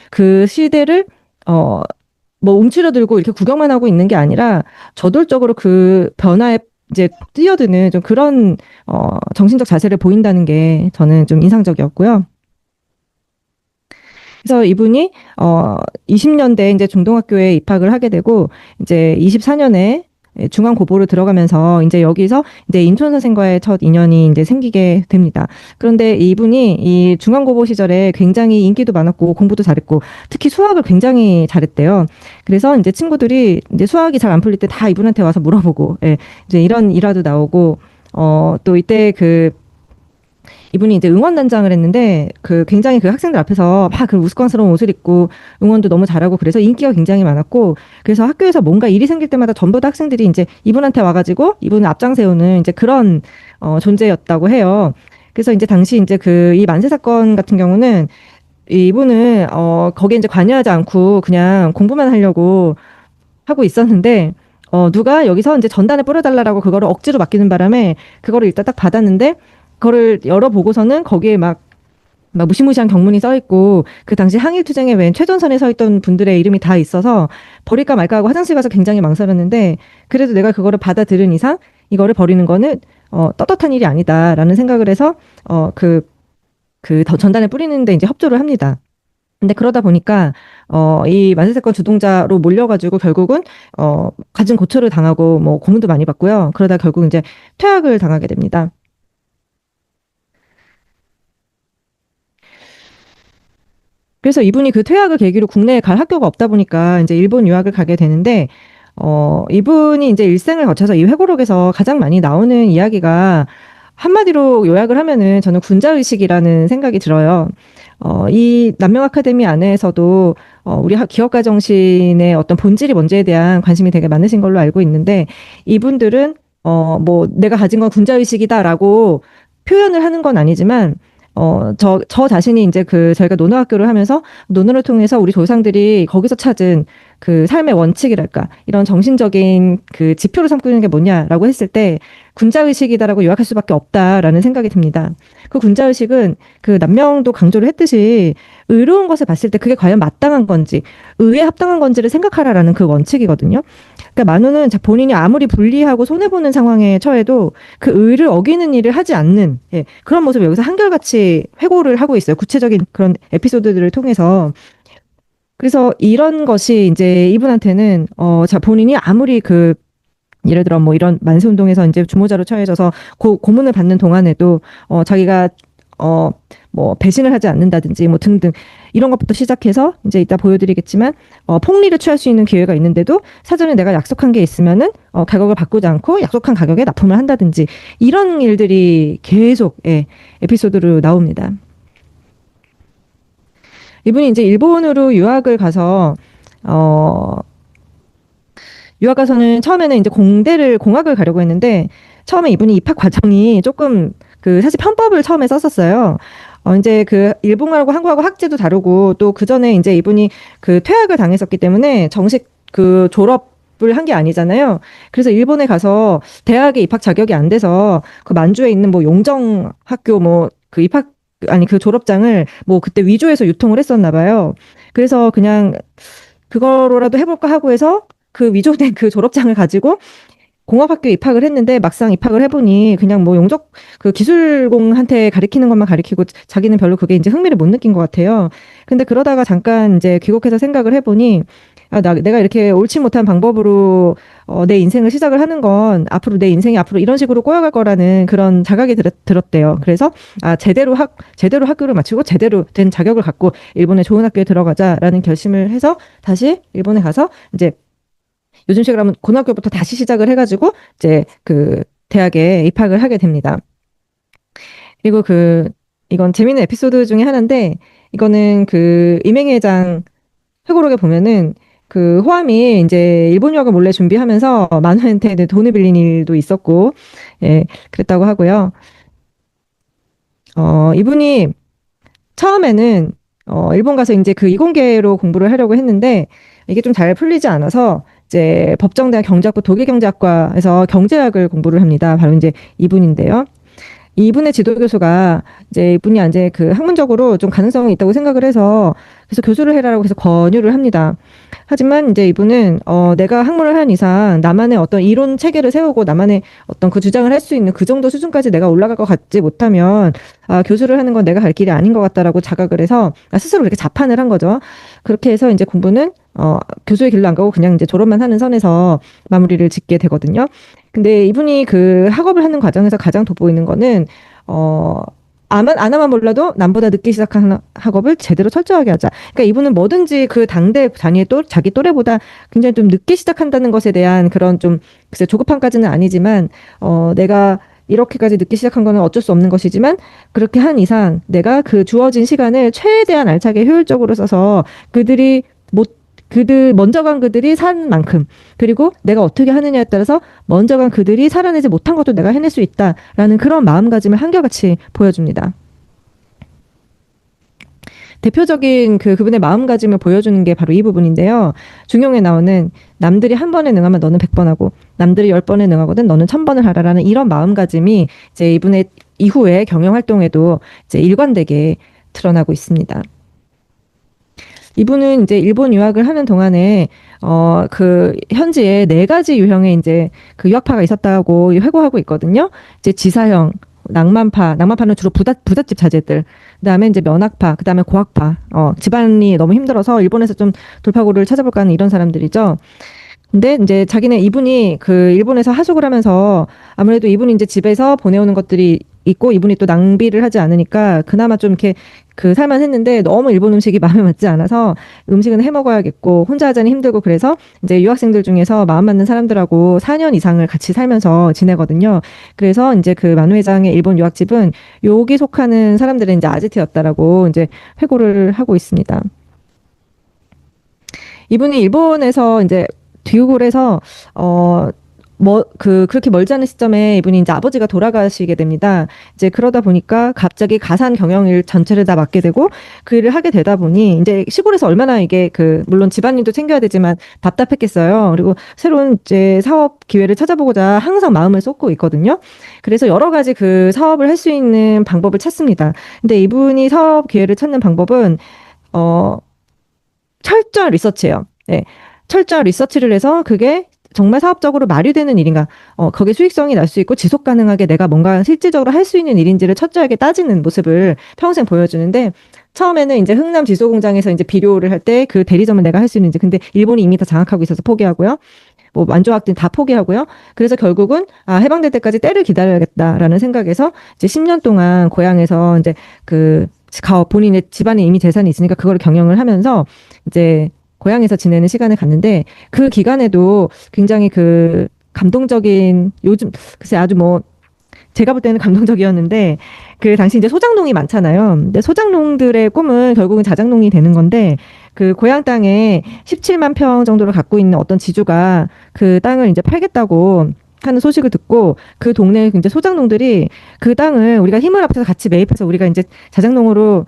그 시대를 뭐 움츠러들고 이렇게 구경만 하고 있는 게 아니라 저돌적으로 그 변화에 이제 뛰어드는 좀 그런 정신적 자세를 보인다는 게 저는 좀 인상적이었고요. 그래서 이분이 20년대 이제 중동학교에 입학을 하게 되고 이제 24년에 중앙고보로 들어가면서 이제 여기서 이제 인천 선생과의 첫 인연이 이제 생기게 됩니다. 그런데 이분이 이 중앙고보 시절에 굉장히 인기도 많았고 공부도 잘했고 특히 수학을 굉장히 잘했대요. 그래서 이제 친구들이 이제 수학이 잘 안 풀릴 때 다 이분한테 와서 물어보고 이제 이런 일화도 나오고 또 이때 이분이 이제 응원단장을 했는데 그 굉장히 그 학생들 앞에서 막 그 우스꽝스러운 옷을 입고 응원도 너무 잘하고 그래서 인기가 굉장히 많았고 그래서 학교에서 뭔가 일이 생길 때마다 전부 다 학생들이 이제 이분한테 와가지고 이분을 앞장세우는 이제 그런 존재였다고 해요. 그래서 이제 당시 이제 이 만세 사건 같은 경우는 이분은 거기에 이제 관여하지 않고 그냥 공부만 하려고 하고 있었는데 누가 여기서 이제 전단에 뿌려달라고 그거를 억지로 맡기는 바람에 그거를 일단 딱 받았는데 그거를 열어보고서는 거기에 막 무시무시한 경문이 써있고 그 당시 항일투쟁에 웬 최전선에 서 있던 분들의 이름이 다 있어서 버릴까 말까 하고 화장실 가서 굉장히 망설였는데 그래도 내가 그거를 받아들은 이상 이거를 버리는 거는 떳떳한 일이 아니다라는 생각을 해서 전단에 뿌리는데 이제 협조를 합니다. 근데 그러다 보니까 이 만세사건 주동자로 몰려가지고 결국은 갖은 고초를 당하고 뭐 고문도 많이 받고요. 그러다 결국 이제 퇴학을 당하게 됩니다. 그래서 이분이 그 퇴학을 계기로 국내에 갈 학교가 없다 보니까 이제 일본 유학을 가게 되는데, 이분이 이제 일생을 거쳐서 이 회고록에서 가장 많이 나오는 이야기가 한마디로 요약을 하면은 저는 군자의식이라는 생각이 들어요. 이 남명 아카데미 안에서도 우리 기업가 정신의 어떤 본질이 뭔지에 대한 관심이 되게 많으신 걸로 알고 있는데, 이분들은 뭐 내가 가진 건 군자의식이다라고 표현을 하는 건 아니지만, 저 자신이 이제 저희가 논어학교를 하면서 논어를 통해서 우리 조상들이 거기서 찾은 그 삶의 원칙이랄까, 이런 정신적인 그 지표를 삼고 있는 게 뭐냐라고 했을 때 군자의식이다라고 요약할 수밖에 없다라는 생각이 듭니다. 그 군자의식은 그 남명도 강조를 했듯이 의로운 것을 봤을 때 그게 과연 마땅한 건지, 의에 합당한 건지를 생각하라라는 그 원칙이거든요. 그러니까 만우는 본인이 아무리 불리하고 손해보는 상황에 처해도 그 의를 어기는 일을 하지 않는, 예, 그런 모습을 여기서 한결같이 회고를 하고 있어요. 구체적인 그런 에피소드들을 통해서. 그래서 이런 것이 이제 이분한테는 본인이 아무리 예를 들어 뭐 이런 만세운동에서 이제 주모자로 처해져서 고문을 받는 동안에도 자기가 뭐 배신을 하지 않는다든지 뭐 등등 이런 것부터 시작해서 이제 이따 보여드리겠지만 폭리를 취할 수 있는 기회가 있는데도 사전에 내가 약속한 게 있으면은 가격을 바꾸지 않고 약속한 가격에 납품을 한다든지 이런 일들이 계속, 예, 에피소드로 나옵니다. 이분이 이제 일본으로 유학을 가서 유학 가서는 처음에는 이제 공학을 가려고 했는데, 처음에 이분이 입학 과정이 조금 사실 편법을 처음에 썼었어요. 이제 일본하고 한국하고 학제도 다르고, 또 그 전에 이제 이분이 퇴학을 당했었기 때문에 정식 졸업을 한 게 아니잖아요. 그래서 일본에 가서 대학에 입학 자격이 안 돼서 만주에 있는 뭐 용정 학교 졸업장을 뭐 그때 위조해서 유통을 했었나 봐요. 그래서 그냥 그거로라도 해볼까 하고 해서 위조된 졸업장을 가지고 공업학교에 입학을 했는데, 막상 입학을 해보니 그냥 뭐 용접 기술공한테 가리키는 것만 가리키고 자기는 별로 그게 이제 흥미를 못 느낀 것 같아요. 근데 그러다가 잠깐 이제 귀국해서 생각을 해보니, 내가 이렇게 옳지 못한 방법으로 내 인생을 시작을 하는 건 내 인생이 앞으로 이런 식으로 꼬여갈 거라는 그런 자각이 들었대요. 그래서 제대로 학교를 마치고 제대로 된 자격을 갖고 일본의 좋은 학교에 들어가자라는 결심을 해서 다시 일본에 가서 이제 요즘식으로 하면 고등학교부터 다시 시작을 해가지고 이제 대학에 입학을 하게 됩니다. 그리고 이건 재밌는 에피소드 중에 하나인데, 이거는 이맹희 회장 회고록에 보면은 호암이 이제 일본 유학을 몰래 준비하면서 만우한테 돈을 빌린 일도 있었고, 예, 그랬다고 하고요. 이분이 처음에는 일본 가서 이제 이공계로 공부를 하려고 했는데 이게 좀 잘 풀리지 않아서 이제 법정대학 경제학부 독일경제학과에서 경제학을 공부를 합니다. 바로 이제 이분인데요. 이분의 지도교수가 이제 이분이 이제 학문적으로 좀 가능성이 있다고 생각을 해서 그래서 교수를 해라라고 해서 권유를 합니다. 하지만 이제 이분은 내가 학문을 한 이상 나만의 어떤 이론 체계를 세우고 나만의 어떤 주장을 할 수 있는 그 정도 수준까지 내가 올라갈 것 같지 못하면 교수를 하는 건 내가 갈 길이 아닌 것 같다라고 자각을 해서 스스로 그렇게 자판을 한 거죠. 그렇게 해서 이제 공부는 교수의 길로 안 가고 그냥 이제 졸업만 하는 선에서 마무리를 짓게 되거든요. 근데 이분이 학업을 하는 과정에서 가장 돋보이는 거는 아나만 몰라도 남보다 늦게 시작한 학업을 제대로 철저하게 하자. 그러니까 이분은 뭐든지 당대 자기 또래보다 굉장히 좀 늦게 시작한다는 것에 대한 그런 좀 글쎄 조급함까지는 아니지만 내가 이렇게까지 늦게 시작한 거는 어쩔 수 없는 것이지만 그렇게 한 이상 내가 주어진 시간을 최대한 알차게 효율적으로 써서 먼저 간 그들이 산 만큼, 그리고 내가 어떻게 하느냐에 따라서 먼저 간 그들이 살아내지 못한 것도 내가 해낼 수 있다라는 그런 마음가짐을 한결같이 보여줍니다. 대표적인 그분의 마음가짐을 보여주는 게 바로 이 부분인데요. 중용에 나오는 남들이 한 번에 능하면 너는 100번 하고 남들이 10번에 능하거든 너는 1000번을 하라라는 이런 마음가짐이 이제 이분의 이후에 경영 활동에도 이제 일관되게 드러나고 있습니다. 이분은 이제 일본 유학을 하는 동안에 현지에 4가지 유형의 이제 유학파가 있었다고 회고하고 있거든요. 이제 지사형, 낭만파는 주로 부잣집 자제들, 그다음에 이제 면학파, 그다음에 고학파, 집안이 너무 힘들어서 일본에서 좀 돌파구를 찾아볼까 하는 이런 사람들이죠. 근데 이제 이분이 그 일본에서 하숙을 하면서 아무래도 이분이 이제 집에서 보내오는 것들이 있고 이분이 또 낭비를 하지 않으니까 그나마 좀 이렇게 그 살만 했는데 너무 일본 음식이 마음에 맞지 않아서 음식은 해 먹어야겠고 혼자 하자니 힘들고 그래서 이제 유학생들 중에서 마음 맞는 사람들하고 4년 이상을 같이 살면서 지내거든요. 그래서 이제 그 만우 회장의 일본 유학집은 여기 속하는 사람들은 이제 아지트였다라고 이제 회고를 하고 있습니다. 이분이 일본에서 이제 귀국을 해서 그렇게 멀지 않은 시점에 이분이 이제 아버지가 돌아가시게 됩니다. 이제 그러다 보니까 갑자기 가산 경영일 전체를 다 맡게 되고 그 일을 하게 되다 보니 이제 시골에서 얼마나 이게 물론 집안일도 챙겨야 되지만 답답했겠어요. 그리고 새로운 이제 사업 기회를 찾아보고자 항상 마음을 쏟고 있거든요. 그래서 여러 가지 그 사업을 할 수 있는 방법을 찾습니다. 근데 이분이 사업 기회를 찾는 방법은 철저한 리서치예요. 네. 철저한 리서치를 해서 그게 정말 사업적으로 말이 되는 일인가, 거기에 수익성이 날 수 있고 지속 가능하게 내가 뭔가 실질적으로 할 수 있는 일인지를 철저하게 따지는 모습을 평생 보여주는데, 처음에는 이제 흥남 지소공장에서 이제 비료를 할 때 그 대리점을 내가 할 수 있는지, 근데 일본이 이미 다 장악하고 있어서 포기하고요. 뭐 완조학진 다 포기하고요. 그래서 결국은 해방될 때까지 때를 기다려야겠다라는 생각에서 이제 10년 동안 고향에서 이제 본인의 집안에 이미 재산이 있으니까 그거를 경영을 하면서 이제 고향에서 지내는 시간을 갖는데, 그 기간에도 굉장히 감동적인, 글쎄 아주 제가 볼 때는 감동적이었는데, 그 당시 이제 소장농이 많잖아요. 근데 소장농들의 꿈은 결국은 자장농이 되는 건데, 그 고향 땅에 17만 평 정도를 갖고 있는 어떤 지주가 그 땅을 이제 팔겠다고 하는 소식을 듣고, 그 동네 이제 소장농들이 그 땅을 우리가 힘을 합쳐서 같이 매입해서 우리가 이제 자장농으로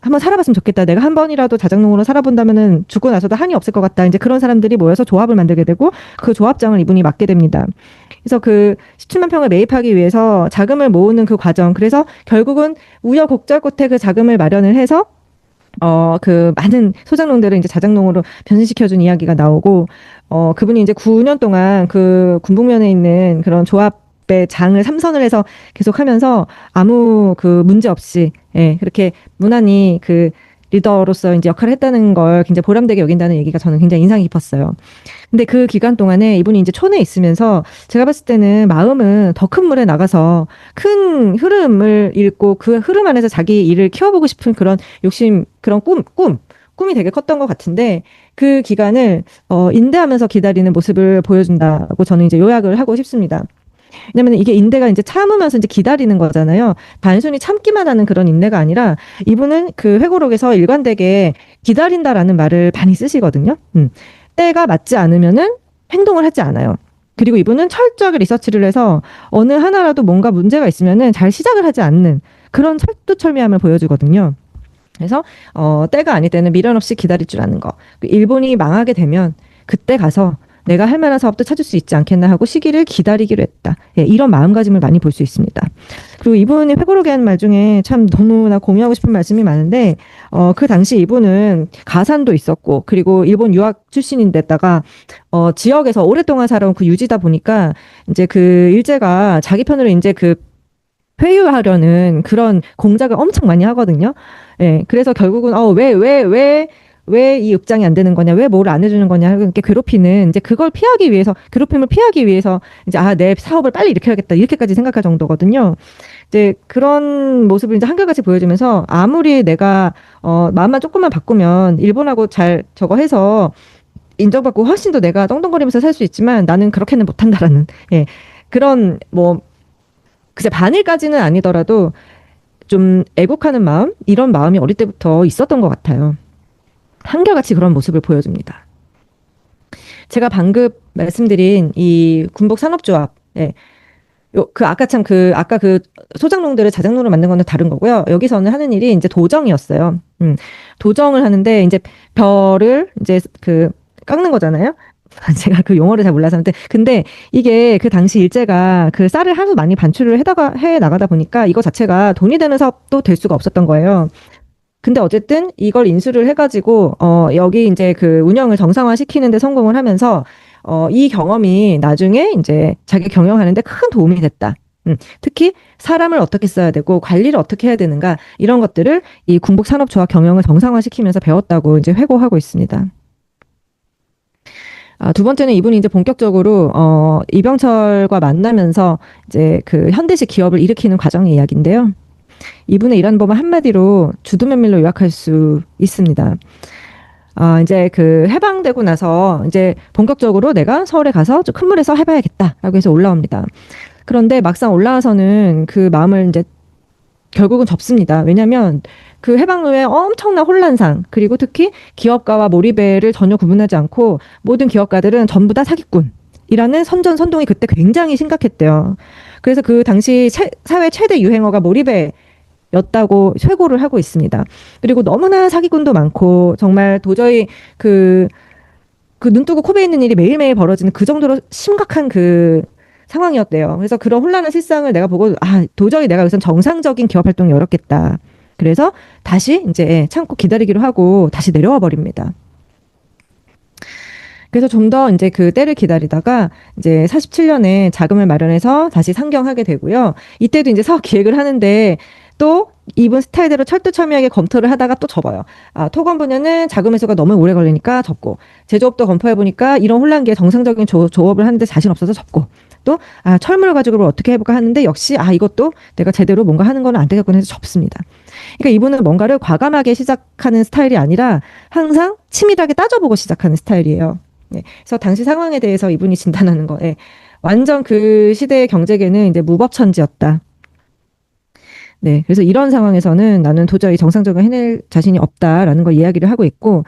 한번 살아봤으면 좋겠다. 내가 한 번이라도 자장농으로 살아본다면은 죽고 나서도 한이 없을 것 같다. 이제 그런 사람들이 모여서 조합을 만들게 되고 그 조합장을 이분이 맡게 됩니다. 그래서 그 17만 평을 매입하기 위해서 자금을 모으는 그 과정. 그래서 결국은 우여곡절 끝에 그 자금을 마련을 해서 그 많은 소장농들을 이제 자장농으로 변신시켜준 이야기가 나오고, 그분이 이제 9년 동안 그 군북면에 있는 그런 조합의 장을 삼선을 해서 계속 하면서 아무 문제 없이, 예, 그렇게 무난히 리더로서 이제 역할을 했다는 걸 굉장히 보람되게 여긴다는 얘기가 저는 굉장히 인상이 깊었어요. 근데 그 기간 동안에 이분이 이제 촌에 있으면서 제가 봤을 때는 마음은 더 큰 물에 나가서 큰 흐름을 읽고 그 흐름 안에서 자기 일을 키워보고 싶은 그런 욕심, 그런 꿈이 되게 컸던 것 같은데, 그 기간을 인내하면서 기다리는 모습을 보여준다고 저는 이제 요약을 하고 싶습니다. 왜냐면 이게 인내가 이제 참으면서 이제 기다리는 거잖아요. 단순히 참기만 하는 그런 인내가 아니라, 이분은 그 회고록에서 일관되게 기다린다라는 말을 많이 쓰시거든요. 때가 맞지 않으면은 행동을 하지 않아요. 그리고 이분은 철저하게 리서치를 해서 어느 하나라도 뭔가 문제가 있으면은 잘 시작을 하지 않는 그런 철두철미함을 보여주거든요. 그래서 때가 아닐 때는 미련 없이 기다릴 줄 아는 거. 일본이 망하게 되면 그때 가서 내가 할 만한 사업도 찾을 수 있지 않겠나 하고 시기를 기다리기로 했다. 예, 이런 마음가짐을 많이 볼 수 있습니다. 그리고 이분이 회고록에 한 말 중에 참 너무나 공유하고 싶은 말씀이 많은데, 그 당시 이분은 가산도 있었고, 그리고 일본 유학 출신인데다가 지역에서 오랫동안 살아온 그 유지다 보니까 이제 그 일제가 자기 편으로 이제 회유하려는 그런 공작을 엄청 많이 하거든요. 예, 그래서 결국은 왜 이 입장이 안 되는 거냐, 왜 뭐를 안 해주는 거냐, 이렇게 괴롭히는, 이제 그걸 피하기 위해서, 괴롭힘을 피하기 위해서, 이제, 내 사업을 빨리 일으켜야겠다, 이렇게까지 생각할 정도거든요. 이제 그런 모습을 이제 한결같이 보여주면서, 아무리 내가, 마음만 조금만 바꾸면, 일본하고 잘 저거 해서, 인정받고 훨씬 더 내가 떵떵거리면서 살 수 있지만, 나는 그렇게는 못한다라는, 예, 그런, 글쎄, 반일까지는 아니더라도, 좀 애국하는 마음? 이런 마음이 어릴 때부터 있었던 것 같아요. 한결같이 그런 모습을 보여줍니다. 제가 방금 말씀드린 이 군복산업조합, 예, 아까 소장농들을 자장농으로 만든 거는 다른 거고요. 여기서는 하는 일이 이제 도정이었어요. 도정을 하는데 이제 벼를 이제 깎는 거잖아요. 제가 그 용어를 잘 몰라서. 근데 이게 그 당시 일제가 그 쌀을 하도 많이 반출을 해 나가다 보니까 이거 자체가 돈이 되는 사업도 될 수가 없었던 거예요. 근데 어쨌든 이걸 인수를 해가지고 여기 이제 운영을 정상화시키는 데 성공을 하면서 이 경험이 나중에 이제 자기 경영하는데 큰 도움이 됐다. 특히 사람을 어떻게 써야 되고 관리를 어떻게 해야 되는가 이런 것들을 이 궁북산업조합 경영을 정상화시키면서 배웠다고 이제 회고하고 있습니다. 두 번째는 이분이 이제 본격적으로 이병철과 만나면서 이제 그 현대식 기업을 일으키는 과정의 이야기인데요. 이분의 일하는 법은 한마디로 주두면밀로 요약할 수 있습니다. 이제 그 해방되고 나서 이제 본격적으로 내가 서울에 가서 좀 큰 물에서 해봐야겠다라고 해서 올라옵니다. 그런데 막상 올라와서는 그 마음을 이제 결국은 접습니다. 왜냐하면 그 해방 후에 엄청난 혼란상, 그리고 특히 기업가와 몰입회를 전혀 구분하지 않고 모든 기업가들은 전부 다 사기꾼이라는 선전선동이 그때 굉장히 심각했대요. 그래서 그 당시 사회 최대 유행어가 몰입회였다고 회고를 하고 있습니다. 그리고 너무나 사기꾼도 많고 정말 도저히 그 눈 뜨고 코 베이는 일이 매일매일 벌어지는 그 정도로 심각한 그 상황이었대요. 그래서 그런 혼란한 실상을 내가 보고 도저히 내가 여기서 정상적인 기업 활동이 어렵겠다. 그래서 다시 이제 참고 기다리기로 하고 다시 내려와 버립니다. 그래서 좀 더 이제 그 때를 기다리다가 이제 47년에 자금을 마련해서 다시 상경하게 되고요. 이때도 이제 사업 기획을 하는데 또 이분 스타일대로 철두철미하게 검토를 하다가 또 접어요. 토건 분야는 자금 회수가 너무 오래 걸리니까 접고, 제조업도 검토해보니까 이런 혼란기에 정상적인 조업을 하는데 자신 없어서 접고, 또 철물 가지고 어떻게 해볼까 하는데 역시 이것도 내가 제대로 뭔가 하는 건 안 되겠구나 해서 접습니다. 그러니까 이분은 뭔가를 과감하게 시작하는 스타일이 아니라 항상 치밀하게 따져보고 시작하는 스타일이에요. 네. 그래서 당시 상황에 대해서 이분이 진단하는 거, 완전 그 시대의 경제계는 이제 무법천지였다. 네, 그래서 이런 상황에서는 나는 도저히 정상적으로 해낼 자신이 없다라는 걸 이야기를 하고 있고,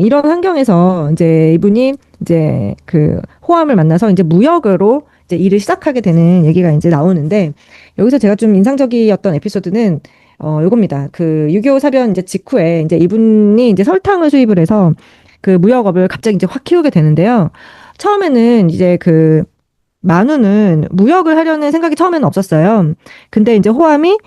이런 환경에서 이제 이분이 이제 그 호암을 만나서 이제 무역으로 이제 일을 시작하게 되는 얘기가 이제 나오는데, 여기서 제가 좀 인상적이었던 에피소드는 요겁니다. 그 6.25 사변 이제 직후에 이제 이분이 이제 설탕을 수입을 해서 그 무역업을 갑자기 이제 확 키우게 되는데요. 처음에는 이제 그 만우는 무역을 하려는 생각이 처음에는 없었어요. 근데 이제 호암이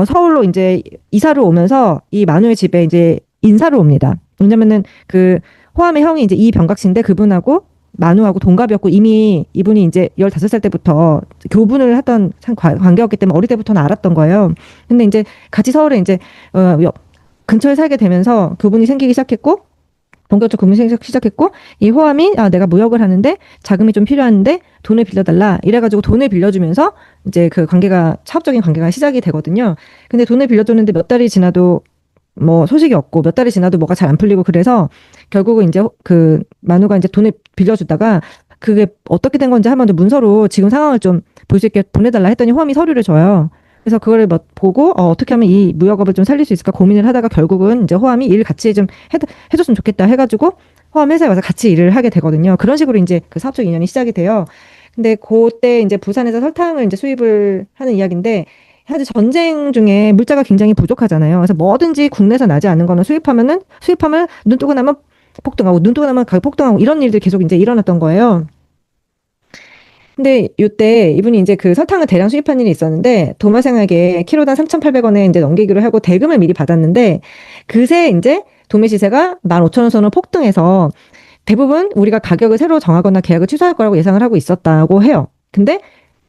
서울로 이제 이사를 오면서 이 만우의 집에 이제 인사를 옵니다. 왜냐면은 그 호암의 형이 이제 이병각 씨인데 그분하고 만우하고 동갑이었고 이미 이분이 이제 15살 때부터 교분을 하던 관계였기 때문에 어릴 때부터는 알았던 거예요. 근데 이제 같이 서울에 이제 근처에 살게 되면서 교분이 생기기 시작했고, 본격적으로 교분이 생기기 시작했고, 이 호암이 내가 무역을 하는데 자금이 좀 필요한데 돈을 빌려달라 이래가지고 돈을 빌려주면서 이제 그 관계가, 사업적인 관계가 시작이 되거든요. 근데 돈을 빌려줬는데 몇 달이 지나도 뭐 소식이 없고 몇 달이 지나도 뭐가 잘 안 풀리고, 그래서 결국은 이제 그 만우가 이제 돈을 빌려주다가 그게 어떻게 된 건지 한번 문서로 지금 상황을 좀 볼 수 있게 보내달라 했더니 호암이 서류를 줘요. 그래서 그거를 보고 어떻게 하면 이 무역업을 좀 살릴 수 있을까 고민을 하다가 결국은 이제 호암이 일 같이 좀 해줬으면 좋겠다 해가지고 호암 회사에 와서 같이 일을 하게 되거든요. 그런 식으로 이제 그 사업적 인연이 시작이 돼요. 근데 그때 이제 부산에서 설탕을 이제 수입을 하는 이야기인데, 사실 전쟁 중에 물자가 굉장히 부족하잖아요. 그래서 뭐든지 국내에서 나지 않는 거는 수입하면 눈 뜨고 나면 폭등하고, 눈 뜨고 나면 가격 폭등하고, 이런 일들이 계속 이제 일어났던 거예요. 근데 이때 이분이 이제 그 설탕을 대량 수입한 일이 있었는데, 도매상에게 키로당 3,800원에 이제 넘기기로 하고 대금을 미리 받았는데, 그새 이제 도매 시세가 15,000원 선으로 폭등해서 대부분 우리가 가격을 새로 정하거나 계약을 취소할 거라고 예상을 하고 있었다고 해요. 근데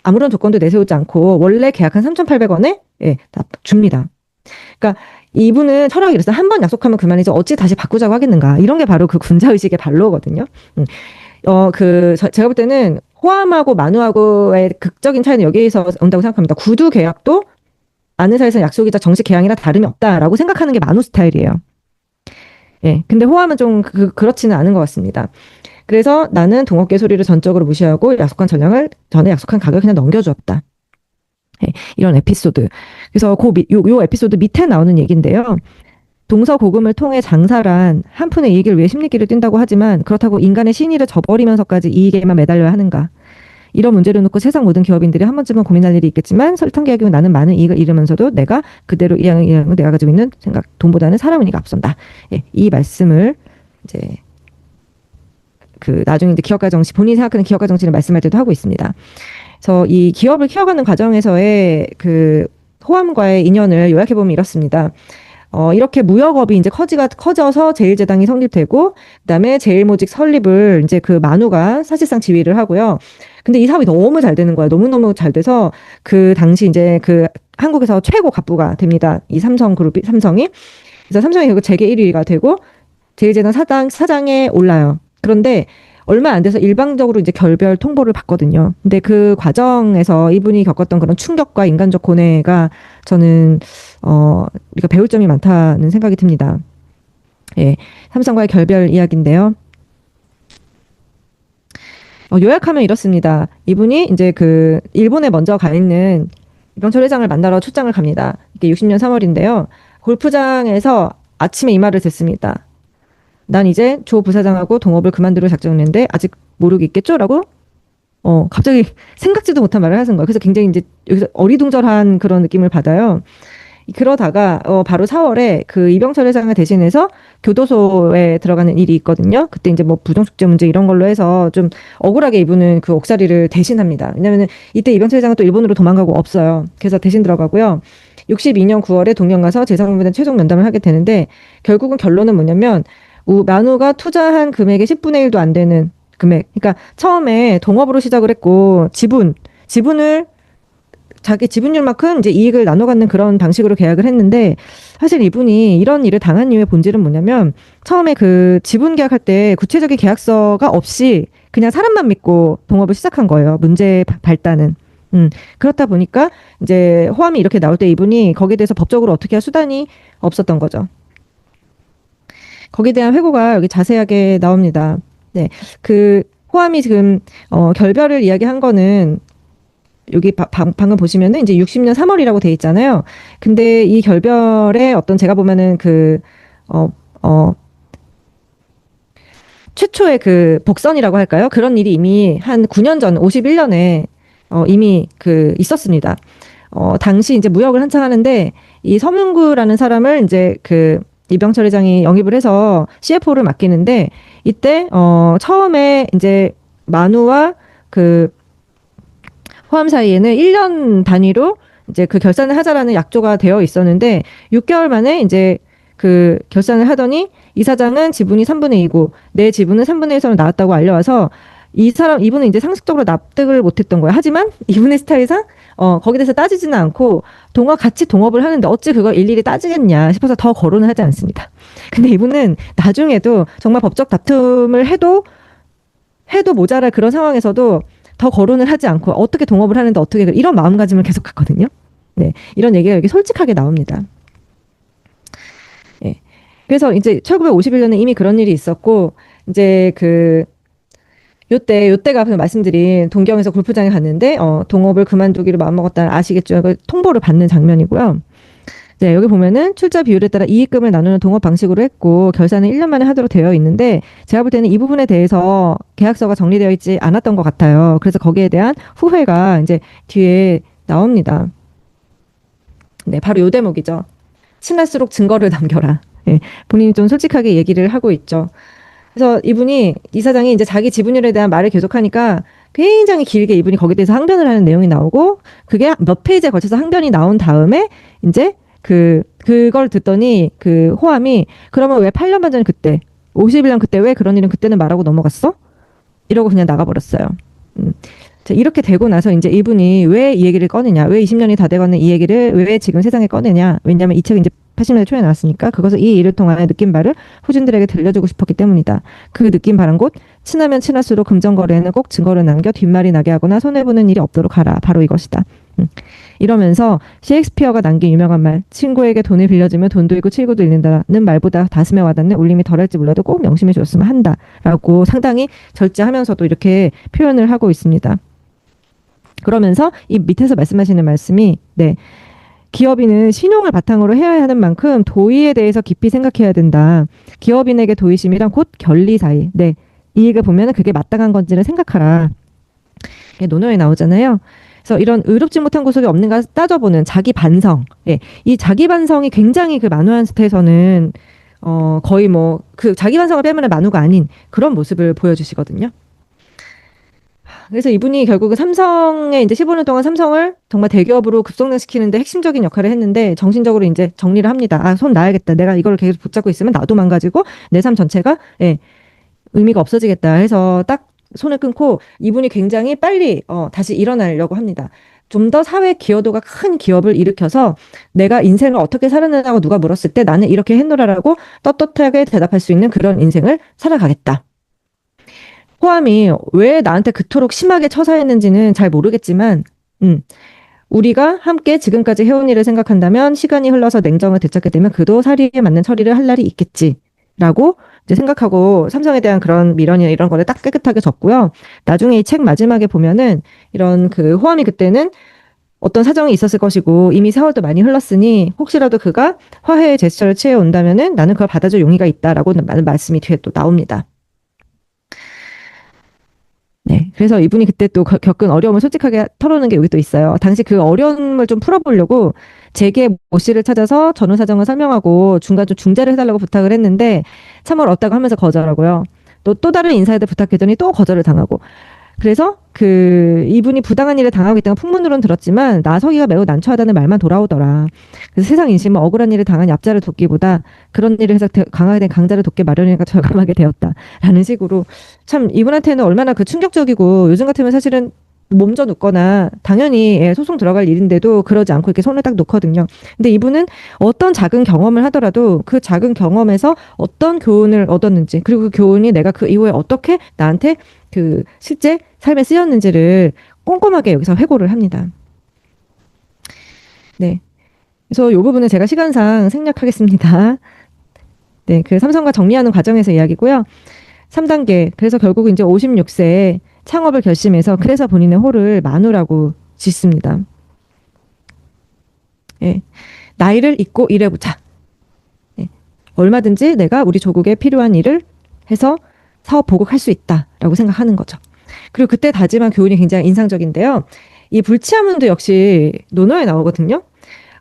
아무런 조건도 내세우지 않고 원래 계약한 3,800원에 다 줍니다. 그러니까 이분은 철학이 이랬어요. 한 번 약속하면 그만이지 어찌 다시 바꾸자고 하겠는가. 이런 게 바로 그 군자의식의 발로거든요. 제가 볼 때는 호암하고 만우하고의 극적인 차이는 여기에서 온다고 생각합니다. 구두 계약도 아는 사이에서 약속이자 정식 계약이나 다름이 없다라고 생각하는 게 만우 스타일이에요. 근데 호암은 좀 그렇지는 않은 것 같습니다. 그래서 나는 동업계 소리를 전적으로 무시하고 약속한 전량을 전에 약속한 가격을 그냥 넘겨주었다. 이런 에피소드. 그래서 요 에피소드 밑에 나오는 얘기인데요. 동서고금을 통해 장사란 한 푼의 이익을 위해 심리기를 뛴다고 하지만 그렇다고 인간의 신의를 저버리면서까지 이익에만 매달려야 하는가. 이런 문제를 놓고 세상 모든 기업인들이 한 번쯤은 고민할 일이 있겠지만 설탕 계약이고 나는 많은 이익을 잃으면서도 내가 그대로 이양을 내가 가지고 있는 생각, 돈보다는 사람 의미가 앞선다. 이 말씀을 이제 그 나중에 이제 기업가 정치, 본인이 생각하는 기업가 정치를 말씀할 때도 하고 있습니다. 그래서 이 기업을 키워가는 과정에서의 그 호암과의 인연을 요약해 보면 이렇습니다. 이렇게 무역업이 이제 커져서 제일제당이 성립되고, 그다음에 제일모직 설립을 이제 그 만우가 사실상 지휘를 하고요. 근데 이 사업이 너무 잘 되는 거예요. 너무너무 잘 돼서 그 당시 이제 그 한국에서 최고 갑부가 됩니다. 이 삼성이. 그래서 삼성이 결국 재계 1위가 되고 제일제당 사장에 올라요. 그런데 얼마 안 돼서 일방적으로 이제 결별 통보를 받거든요. 근데 그 과정에서 이분이 겪었던 그런 충격과 인간적 고뇌가 저는 우리가 배울 점이 많다는 생각이 듭니다. 예, 삼성과의 결별 이야기인데요. 요약하면 이렇습니다. 이분이 이제 그 일본에 먼저 가 있는 이병철 회장을 만나러 출장을 갑니다. 이게 60년 3월인데요. 골프장에서 아침에 이 말을 듣습니다. 난 이제 조 부사장하고 동업을 그만두려 작정했는데 아직 모르겠겠죠? 라고 갑자기 생각지도 못한 말을 하는 거예요. 그래서 굉장히 이제 여기서 어리둥절한 그런 느낌을 받아요. 그러다가 바로 4월에 그 이병철 회장을 대신해서 교도소에 들어가는 일이 있거든요. 그때 이제 뭐 부정축제 문제 이런 걸로 해서 좀 억울하게 이분은 그 옥살이를 대신합니다. 왜냐면은 이때 이병철 회장은 또 일본으로 도망가고 없어요. 그래서 대신 들어가고요. 62년 9월에 동경 가서 재산분배 최종 면담을 하게 되는데 결국은 결론은 뭐냐면 만우가 투자한 금액의 10분의 1도 안 되는 금액. 그러니까 처음에 동업으로 시작을 했고 지분을 자기 지분율만큼 이제 이익을 나눠 갖는 그런 방식으로 계약을 했는데 사실 이분이 이런 일을 당한 이유의 본질은 뭐냐면 처음에 그 지분 계약할 때 구체적인 계약서가 없이 그냥 사람만 믿고 동업을 시작한 거예요. 문제의 발단은. 그렇다 보니까 이제 호함이 이렇게 나올 때 이분이 거기에 대해서 법적으로 어떻게 할 수단이 없었던 거죠. 거기에 대한 회고가 여기 자세하게 나옵니다. 네. 그 호함이 지금 결별을 이야기한 거는 여기 방금 보시면은 이제 60년 3월이라고 돼 있잖아요. 근데 이 결별에 어떤 제가 보면은 최초의 그 복선이라고 할까요? 그런 일이 이미 한 9년 전, 51년에 이미 있었습니다. 당시 이제 무역을 한창 하는데 이 서문구라는 사람을 이제 이병철 회장이 영입을 해서 CFO를 맡기는데 이때 처음에 이제 만우와 호암 사이에는 1년 단위로 이제 그 결산을 하자라는 약조가 되어 있었는데 6개월 만에 이제 그 결산을 하더니 이 사장은 지분이 3분의 2고 내 지분은 3분의 1선을 나왔다고 알려와서 이분은 이제 상식적으로 납득을 못했던 거예요. 하지만 이분의 스타일상 거기에 대해서 따지지는 않고 같이 동업을 하는데 어찌 그걸 일일이 따지겠냐 싶어서 더 거론을 하지 않습니다. 근데 이분은 나중에도 정말 법적 다툼을 해도 모자랄 그런 상황에서도 더 거론을 하지 않고 어떻게 동업을 하는데 어떻게 이런 마음가짐을 계속 갖거든요. 네, 이런 얘기가 여기 솔직하게 나옵니다. 네. 그래서 이제 1951년에 이미 그런 일이 있었고 이제 요때가 말씀드린 동경에서 골프장에 갔는데 동업을 그만두기로 마음먹었다는 아시겠죠? 통보를 받는 장면이고요. 네, 여기 보면은 출자 비율에 따라 이익금을 나누는 동업 방식으로 했고 결산은 1년 만에 하도록 되어 있는데 제가 볼 때는 이 부분에 대해서 계약서가 정리되어 있지 않았던 것 같아요. 그래서 거기에 대한 후회가 이제 뒤에 나옵니다. 네, 바로 요 대목이죠. 친할수록 증거를 남겨라. 네, 본인이 좀 솔직하게 얘기를 하고 있죠. 그래서 이 사장이 이제 자기 지분율에 대한 말을 계속하니까 굉장히 길게 이분이 거기에 대해서 항변을 하는 내용이 나오고 그게 몇 페이지에 걸쳐서 항변이 나온 다음에 이제 그걸 듣더니 호함이 그러면 왜 8년 반 전에 그때 51년 그때 왜 그런 일은 그때는 말하고 넘어갔어? 이러고 그냥 나가버렸어요. 자, 이렇게 되고 나서 이제 이분이 왜 이 얘기를 꺼내냐, 왜 20년이 다 돼가는 이 얘기를 왜 지금 세상에 꺼내냐? 왜냐하면 이 책이 이제 80년대 초에 나왔으니까 그것을 이 일을 통하여 느낀 바를 후진들에게 들려주고 싶었기 때문이다. 그 느낀 바란 곧 친하면 친할수록 금전거래에는 꼭 증거를 남겨 뒷말이 나게 하거나 손해보는 일이 없도록 하라. 바로 이것이다. 이러면서 셰익스피어가 남긴 유명한 말, 친구에게 돈을 빌려주면 돈도 잃고 칠고도 잃는다는 말보다 가슴에 와닿는 울림이 덜할지 몰라도 꼭 명심해 줬으면 한다. 라고 상당히 절제하면서도 이렇게 표현을 하고 있습니다. 그러면서 이 밑에서 말씀하시는 말씀이 기업인은 신용을 바탕으로 해야 하는 만큼 도의에 대해서 깊이 생각해야 된다. 기업인에게 도의심이란 곧 결리사의. 이 얘기를 보면 그게 마땅한 건지를 생각하라. 이게 논어에 나오잖아요. 그래서 이런 의롭지 못한 구석이 없는가 따져보는 자기 반성. 이 자기 반성이 굉장히 만우한테서는 거의 자기 반성을 빼면 만우가 아닌 그런 모습을 보여주시거든요. 그래서 이분이 결국은 삼성에 이제 15년 동안 삼성을 정말 대기업으로 급성장시키는데 핵심적인 역할을 했는데 정신적으로 이제 정리를 합니다. 아, 손 놔야겠다. 내가 이걸 계속 붙잡고 있으면 나도 망가지고 내 삶 전체가 예, 의미가 없어지겠다 해서 딱 손을 끊고 이분이 굉장히 빨리 다시 일어나려고 합니다. 좀 더 사회 기여도가 큰 기업을 일으켜서 내가 인생을 어떻게 살았느냐고 누가 물었을 때 나는 이렇게 했노라라고 떳떳하게 대답할 수 있는 그런 인생을 살아가겠다. 호암이 왜 나한테 그토록 심하게 처사했는지는 잘 모르겠지만, 우리가 함께 지금까지 해온 일을 생각한다면 시간이 흘러서 냉정을 되찾게 되면 그도 사리에 맞는 처리를 할 날이 있겠지라고 이제 생각하고 삼성에 대한 그런 미련이나 이런 거를 딱 깨끗하게 적고요. 나중에 이 책 마지막에 보면은 이런 그 호암이 그때는 어떤 사정이 있었을 것이고 이미 세월도 많이 흘렀으니 혹시라도 그가 화해의 제스처를 취해 온다면은 나는 그걸 받아줄 용의가 있다라고 많은 말씀이 뒤에 또 나옵니다. 네. 그래서 이분이 그때 또 겪은 어려움을 솔직하게 털어놓는 게 여기 또 있어요. 당시 그 어려움을 좀 풀어보려고 제게 모 씨를 찾아서 전후 사정을 설명하고 중간 좀 중재를 해달라고 부탁을 했는데 참을 없다고 하면서 거절하고요. 또 다른 인사에도 부탁했더니 또 거절을 당하고. 그래서 그 이분이 부당한 일을 당하고 있다는 풍문으로는 들었지만 나서기가 매우 난처하다는 말만 돌아오더라. 그래서 세상 인심은 억울한 일을 당한 얍자를 돕기보다 그런 일을 해서 강하게 된 강자를 돕게 마련이니까 절감하게 되었다라는 식으로 참 이분한테는 얼마나 그 충격적이고 요즘 같으면 사실은 몸져 눕거나 당연히 소송 들어갈 일인데도 그러지 않고 이렇게 손을 딱 놓거든요. 근데 이분은 어떤 작은 경험을 하더라도 그 작은 경험에서 어떤 교훈을 얻었는지 그리고 그 교훈이 내가 그 이후에 어떻게 나한테 그 실제 삶에 쓰였는지를 꼼꼼하게 여기서 회고를 합니다. 네. 그래서 이 부분은 제가 시간상 생략하겠습니다. 네. 그 삼성과 정리하는 과정에서 이야기고요. 3단계. 그래서 결국 이제 56세에 창업을 결심해서 그래서 본인의 호를 만우라고 짓습니다. 예. 나이를 잊고 일해보자. 예. 얼마든지 내가 우리 조국에 필요한 일을 해서 사업 보국할 수 있다라고 생각하는 거죠. 그리고 그때 다짐한 교훈이 굉장히 인상적인데요. 이 불치하문도 역시 논어에 나오거든요.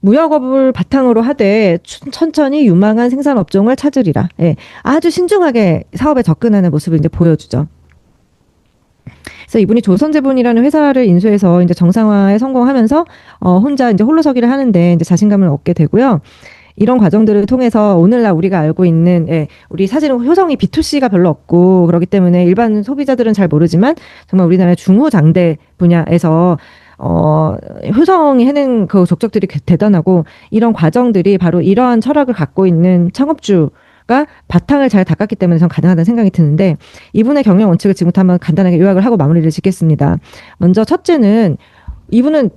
무역업을 바탕으로 하되 천천히 유망한 생산업종을 찾으리라. 예. 아주 신중하게 사업에 접근하는 모습을 이제 보여주죠. 그래서 이분이 조선제본이라는 회사를 인수해서 이제 정상화에 성공하면서 혼자 이제 홀로서기를 하는데 이제 자신감을 얻게 되고요. 이런 과정들을 통해서 오늘날 우리가 알고 있는 우리 사실은 효성이 B2C가 별로 없고 그렇기 때문에 일반 소비자들은 잘 모르지만 정말 우리나라의 중후장대 분야에서 효성이 해낸 그 족적들이 대단하고 이런 과정들이 바로 이러한 철학을 갖고 있는 창업주가 바탕을 잘 닦았기 때문에 전 가능하다는 생각이 드는데 이분의 경영 원칙을 지금부터 한번 간단하게 요약을 하고 마무리를 짓겠습니다. 먼저 첫째는 이분은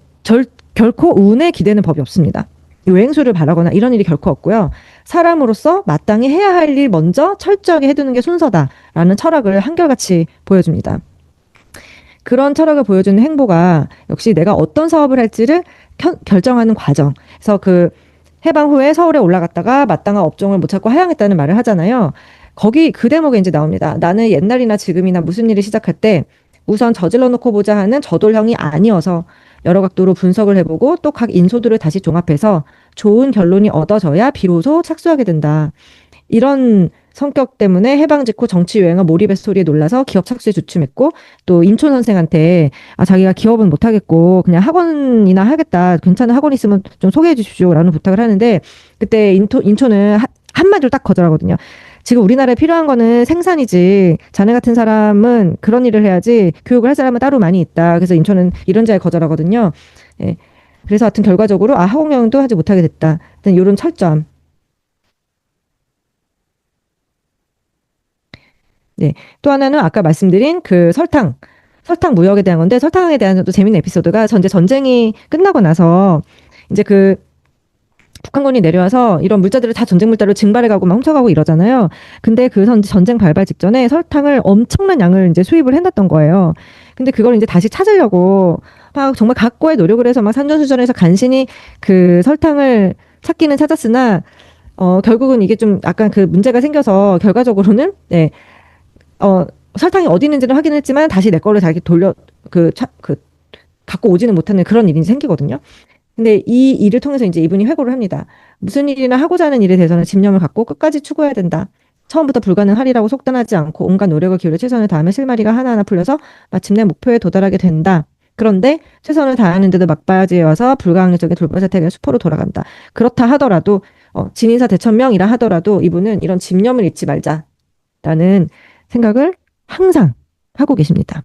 결코 운에 기대는 법이 없습니다. 외행수를 바라거나 이런 일이 결코 없고요. 사람으로서 마땅히 해야 할 일 먼저 철저하게 해두는 게 순서다라는 철학을 한결같이 보여줍니다. 그런 철학을 보여주는 행보가 역시 내가 어떤 사업을 할지를 결정하는 과정. 그래서 그 해방 후에 서울에 올라갔다가 마땅한 업종을 못 찾고 하향했다는 말을 하잖아요. 거기 그 대목에 이제 나옵니다. 나는 옛날이나 지금이나 무슨 일을 시작할 때 우선 저질러 놓고 보자 하는 저돌형이 아니어서 여러 각도로 분석을 해보고 또 각 인소들을 다시 종합해서 좋은 결론이 얻어져야 비로소 착수하게 된다. 이런 성격 때문에 해방 직후 정치 유행어 몰입의 스토리에 놀라서 기업 착수에 주춤했고 또 인촌 선생한테 자기가 기업은 못하겠고 그냥 학원이나 하겠다. 괜찮은 학원 있으면 좀 소개해 주십시오라는 부탁을 하는데 그때 인촌은 한마디로 딱 거절하거든요. 지금 우리나라에 필요한 거는 생산이지 자네 같은 사람은 그런 일을 해야지 교육을 할 사람은 따로 많이 있다. 그래서 인천은 이런 자에 거절하거든요. 예. 그래서 하여튼 결과적으로 학원경영도 하지 못하게 됐다. 하여튼 이런 철저함. 네. 또 하나는 아까 말씀드린 그 설탕 무역에 대한 건데 설탕에 대한 또 재밌는 에피소드가 전쟁이 끝나고 나서 이제 그 북한군이 내려와서 이런 물자들을 다 전쟁 물자로 증발해가고 막 훔쳐가고 이러잖아요. 근데 그 전쟁 발발 직전에 설탕을 엄청난 양을 이제 수입을 해놨던 거예요. 근데 그걸 이제 다시 찾으려고 막 정말 각고의 노력을 해서 막 산전수전해서 간신히 그 설탕을 찾기는 찾았으나 결국은 이게 좀 약간 그 문제가 생겨서 결과적으로는 설탕이 어디 있는지는 확인했지만 다시 내 거를 다시 갖고 오지는 못하는 그런 일이 생기거든요. 근데 이 일을 통해서 이제 이분이 회고를 합니다. 무슨 일이나 하고자 하는 일에 대해서는 집념을 갖고 끝까지 추구해야 된다. 처음부터 불가능하리라고 속단하지 않고 온갖 노력을 기울여 최선을 다하면 실마리가 하나하나 풀려서 마침내 목표에 도달하게 된다. 그런데 최선을 다하는데도 막바지에 와서 불가항력적인 돌발 사태가 수포로 돌아간다. 그렇다 하더라도 진인사 대천명이라 하더라도 이분은 이런 집념을 잊지 말자라는 생각을 항상 하고 계십니다.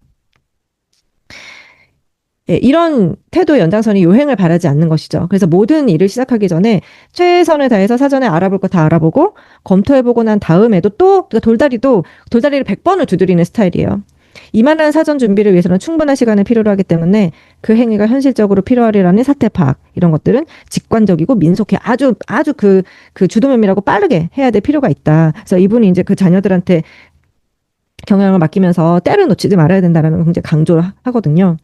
예, 이런 태도의 연장선이 요행을 바라지 않는 것이죠. 그래서 모든 일을 시작하기 전에 최선을 다해서 사전에 알아볼 거 다 알아보고 검토해보고 난 다음에도 또 그러니까 돌다리를 100번을 두드리는 스타일이에요. 이만한 사전 준비를 위해서는 충분한 시간을 필요로 하기 때문에 그 행위가 현실적으로 필요하리라는 사태 파악 이런 것들은 직관적이고 민속해 아주 그 주도면밀하고 빠르게 해야 될 필요가 있다. 그래서 이분이 이제 그 자녀들한테 경영을 맡기면서 때를 놓치지 말아야 된다라는 걸 굉장히 강조를 하거든요.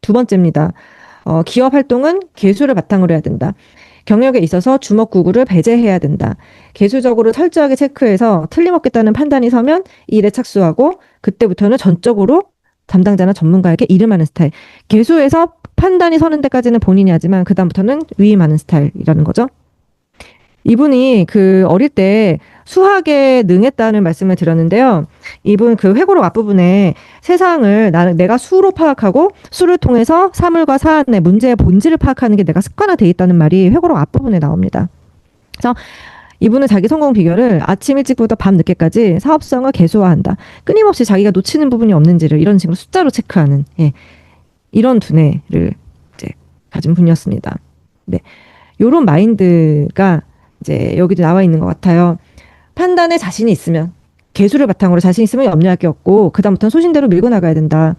두 번째입니다. 기업 활동은 계수를 바탕으로 해야 된다. 경영에 있어서 주먹구구를 배제해야 된다. 계수적으로 철저하게 체크해서 틀림없겠다는 판단이 서면 이 일에 착수하고 그때부터는 전적으로 담당자나 전문가에게 이름하는 스타일. 계수에서 판단이 서는 데까지는 본인이 하지만 그다음부터는 위임하는 스타일이라는 거죠. 이분이 그 어릴 때 수학에 능했다는 말씀을 드렸는데요. 이분 그 회고록 앞부분에 세상을 내가 수로 파악하고 수를 통해서 사물과 사안의 문제의 본질을 파악하는 게 내가 습관화돼 있다는 말이 회고록 앞부분에 나옵니다. 그래서 이분은 자기 성공 비결을 아침 일찍부터 밤 늦게까지 사업성을 계수화한다. 끊임없이 자기가 놓치는 부분이 없는지를 이런 식으로 숫자로 체크하는 이런 두뇌를 이제 가진 분이었습니다. 네, 요런 마인드가 이제 여기도 나와 있는 것 같아요. 판단에 자신이 있으면 계수를 바탕으로 자신 있으면 염려할 게 없고 그다음부터는 소신대로 밀고 나가야 된다.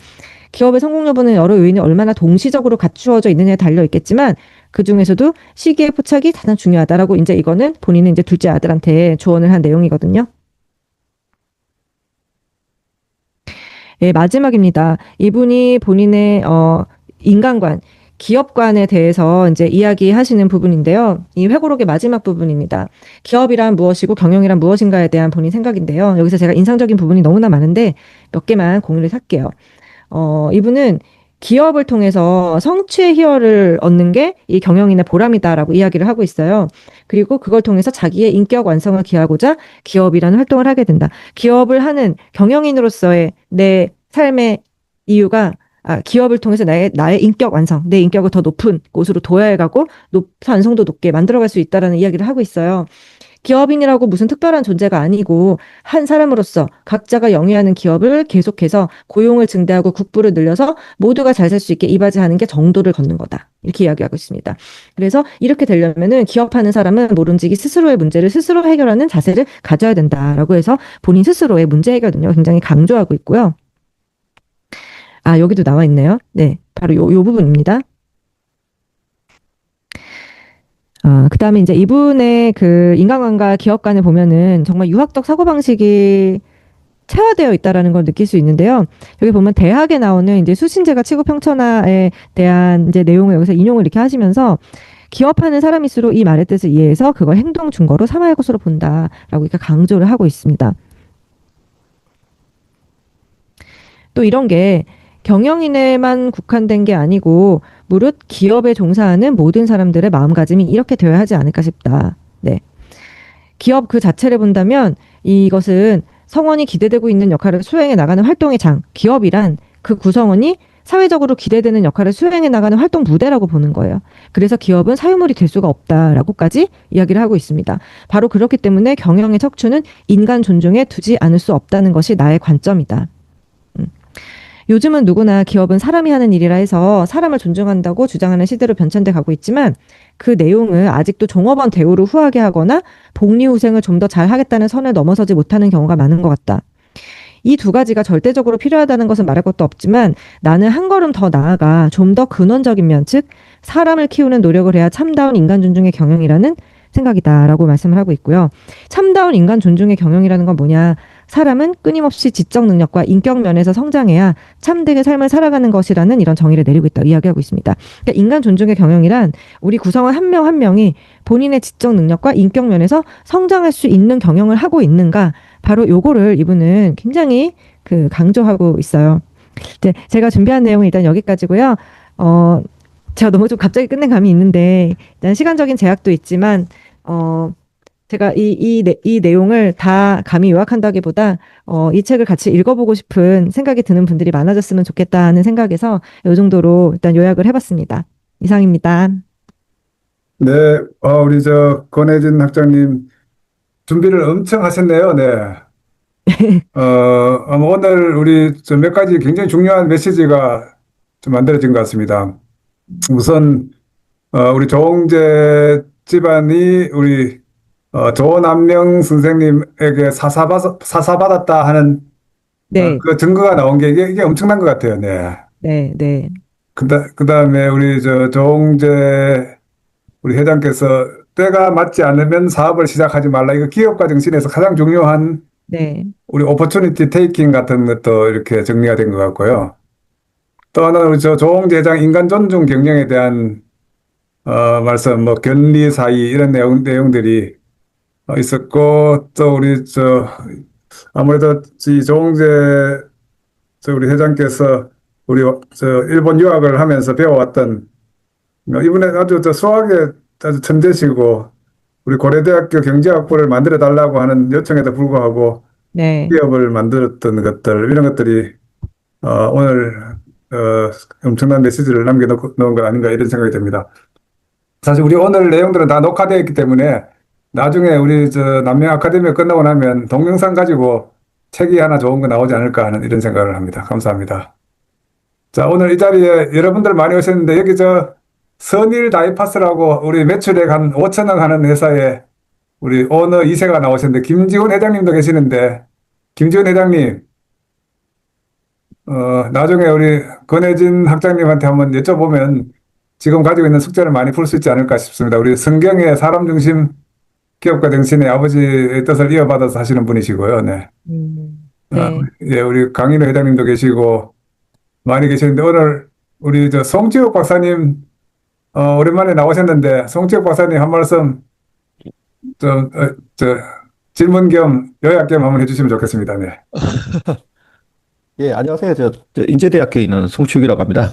기업의 성공 여부는 여러 요인이 얼마나 동시적으로 갖추어져 있느냐에 달려 있겠지만 그 중에서도 시기의 포착이 가장 중요하다라고 이제 이거는 본인은 이제 둘째 아들한테 조언을 한 내용이거든요. 예, 마지막입니다. 이분이 본인의 인간관 기업관에 대해서 이제 이야기하시는 부분인데요. 이 회고록의 마지막 부분입니다. 기업이란 무엇이고 경영이란 무엇인가에 대한 본인 생각인데요. 여기서 제가 인상적인 부분이 너무나 많은데 몇 개만 공유를 할게요. 이분은 기업을 통해서 성취의 희열을 얻는 게 이 경영인의 보람이다라고 이야기를 하고 있어요. 그리고 그걸 통해서 자기의 인격 완성을 기하고자 기업이라는 활동을 하게 된다. 기업을 하는 경영인으로서의 내 삶의 이유가 기업을 통해서 나의 인격 완성, 내 인격을 더 높은 곳으로 도야해가고 완성도 높게 만들어갈 수 있다라는 이야기를 하고 있어요. 기업인이라고 무슨 특별한 존재가 아니고 한 사람으로서 각자가 영위하는 기업을 계속해서 고용을 증대하고 국부를 늘려서 모두가 잘 살 수 있게 이바지하는 게 정도를 걷는 거다. 이렇게 이야기하고 있습니다. 그래서 이렇게 되려면은 기업하는 사람은 모름지기 스스로의 문제를 스스로 해결하는 자세를 가져야 된다라고 해서 본인 스스로의 문제 해결 능력을 굉장히 강조하고 있고요. 여기도 나와 있네요. 네, 바로 요 부분입니다. 그 다음에 이제 이분의 그 인간관과 기업관을 보면은 정말 유학적 사고방식이 체화되어 있다라는 걸 느낄 수 있는데요. 여기 보면 대학에 나오는 이제 수신제가 치고 평천하에 대한 이제 내용을 여기서 인용을 이렇게 하시면서 기업하는 사람일수록 이 말의 뜻을 이해해서 그걸 행동 증거로 삼아야 할 것으로 본다라고 이렇게 강조를 하고 있습니다. 또 이런 게 경영인에만 국한된 게 아니고 무릇 기업에 종사하는 모든 사람들의 마음가짐이 이렇게 되어야 하지 않을까 싶다. 네. 기업 그 자체를 본다면 이것은 성원이 기대되고 있는 역할을 수행해 나가는 활동의 장, 기업이란 그 구성원이 사회적으로 기대되는 역할을 수행해 나가는 활동 무대라고 보는 거예요. 그래서 기업은 사유물이 될 수가 없다라고까지 이야기를 하고 있습니다. 바로 그렇기 때문에 경영의 척추는 인간 존중에 두지 않을 수 없다는 것이 나의 관점이다. 요즘은 누구나 기업은 사람이 하는 일이라 해서 사람을 존중한다고 주장하는 시대로 변천돼 가고 있지만 그 내용을 아직도 종업원 대우를 후하게 하거나 복리후생을 좀 더 잘하겠다는 선을 넘어서지 못하는 경우가 많은 것 같다. 이 두 가지가 절대적으로 필요하다는 것은 말할 것도 없지만 나는 한 걸음 더 나아가 좀 더 근원적인 면, 즉 사람을 키우는 노력을 해야 참다운 인간 존중의 경영이라는 생각이다라고 말씀을 하고 있고요. 참다운 인간 존중의 경영이라는 건 뭐냐? 사람은 끊임없이 지적 능력과 인격 면에서 성장해야 참되게 삶을 살아가는 것이라는 이런 정의를 내리고 있다고 이야기하고 있습니다. 그러니까 인간 존중의 경영이란 우리 구성원 한 명 한 명이 본인의 지적 능력과 인격 면에서 성장할 수 있는 경영을 하고 있는가, 바로 요거를 이분은 굉장히 강조하고 있어요. 네, 제가 준비한 내용은 일단 여기까지고요. 제가 너무 좀 갑자기 끝낸 감이 있는데 일단 시간적인 제약도 있지만 제가 이 내용을 다 감히 요약한다기보다, 이 책을 같이 읽어보고 싶은 생각이 드는 분들이 많아졌으면 좋겠다는 생각에서 이 정도로 일단 요약을 해봤습니다. 이상입니다. 네, 우리 권혜진 학장님 준비를 엄청 하셨네요. 네. 아마 오늘 우리 몇 가지 굉장히 중요한 메시지가 좀 만들어진 것 같습니다. 우선, 우리 조홍재 집안이 우리, 조남명 선생님에게 사사받았다 하는, 네, 그 증거가 나온 게 이게 엄청난 것 같아요. 네. 네, 네, 그다음에 우리 조홍재 우리 회장께서 때가 맞지 않으면 사업을 시작하지 말라. 이거 기업가 정신에서 가장 중요한 네, 우리 오퍼튜니티 테이킹 같은 것도 이렇게 정리가 된 것 같고요. 또 하나는 우리 조홍재 회장 인간 존중 경영에 대한 말씀, 뭐 견리 사의 이런 내용들이 있었고, 또 우리 아무래도 이 조홍재 우리 회장께서 우리 일본 유학을 하면서 배워왔던 이분은 아주 수학에 아주 천재시고 우리 고려대학교 경제학부를 만들어 달라고 하는 요청에도 불구하고 네, 기업을 만들었던 것들 이런 것들이 오늘 엄청난 메시지를 남겨놓은 거 아닌가 이런 생각이 듭니다. 사실 우리 오늘 내용들은 다 녹화되어 있기 때문에 나중에 우리 남명 아카데미 끝나고 나면 동영상 가지고 책이 하나 좋은 거 나오지 않을까 하는 이런 생각을 합니다. 감사합니다. 자, 오늘 이 자리에 여러분들 많이 오셨는데 여기 선일 다이파스라고 우리 매출액 한 5천억 하는 회사에 우리 오너 2세가 나오셨는데 김지훈 회장님도 계시는데 김지훈 회장님 나중에 우리 권혜진 학장님한테 한번 여쭤보면 지금 가지고 있는 숙제를 많이 풀 수 있지 않을까 싶습니다. 우리 성경의 사람 중심 기업가 정신의 아버지의 뜻을 이어받아서 하시는 분이시고요. 네. 네, 예, 우리 강인호 회장님도 계시고 많이 계시는데 오늘 우리 송지욱 박사님 오랜만에 나오셨는데 송지욱 박사님 한 말씀 질문 겸 요약 겸 한번 해주시면 좋겠습니다. 네. 예, 안녕하세요. 저 인제대학교에 있는 송치욱이라고 합니다.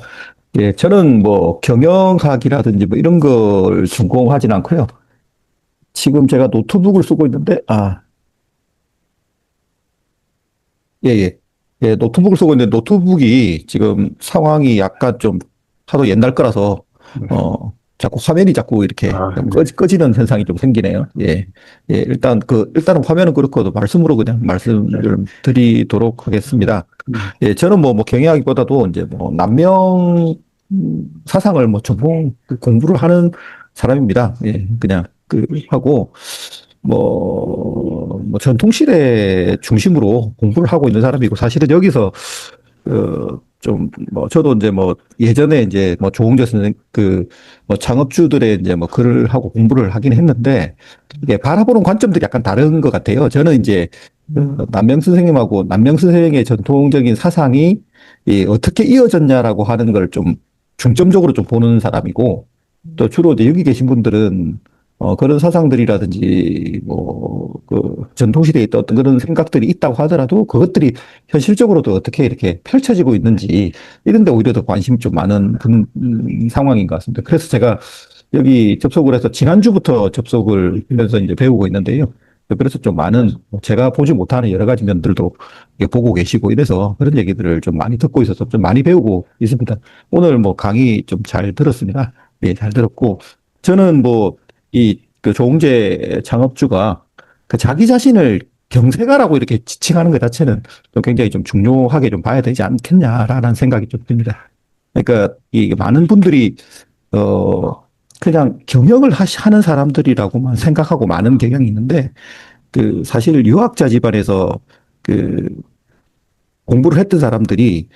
예, 저는 뭐 경영학이라든지 뭐 이런 걸 전공하진 않고요. 지금 제가 노트북을 쓰고 있는데, 예, 노트북을 쓰고 있는데 노트북이 지금 상황이 약간 좀 하도 옛날 거라서, 자꾸 화면이 자꾸 이렇게 좀 꺼지는 현상이 좀 생기네요. 예, 예, 일단은 화면은 그렇고 말씀으로 그냥 말씀을 드리도록 하겠습니다. 예, 저는 뭐 경영학보다도 이제 뭐 남명 사상을 뭐 전공 공부를 하는 사람입니다. 예, 그냥 하고 뭐 전통시대 중심으로 공부를 하고 있는 사람이고 사실은 여기서 좀 저도 이제 예전에 이제 조홍재 선생 창업주들의 이제 글을 하고 공부를 하긴 했는데 이게 바라보는 관점들이 약간 다른 것 같아요. 저는 이제 남명 선생님하고 남명 선생의 전통적인 사상이 어떻게 이어졌냐라고 하는 걸 좀 중점적으로 좀 보는 사람이고 또 주로 이제 여기 계신 분들은 그런 사상들이라든지 전통시대에 있던 어떤 그런 생각들이 있다고 하더라도 그것들이 현실적으로도 어떻게 이렇게 펼쳐지고 있는지 이런 데 오히려 더 관심이 좀 많은 상황인 것 같습니다. 그래서 제가 여기 접속을 해서 지난주부터 접속을 하면서 이제 배우고 있는데요. 그래서 좀 많은 제가 보지 못하는 여러 가지 면들도 보고 계시고 이래서 그런 얘기들을 좀 많이 듣고 있어서 좀 많이 배우고 있습니다. 오늘 강의 좀 잘 들었습니다. 네, 잘 들었고 저는 조홍재 창업주가 자기 자신을 경세가라고 이렇게 지칭하는 것 자체는 좀 굉장히 좀 중요하게 좀 봐야 되지 않겠냐라는 생각이 좀 듭니다. 그러니까 이 많은 분들이 그냥 경영을 하는 사람들이라고만 생각하고 많은 경향이 있는데 사실 유학자 집안에서 공부를 했던 사람들이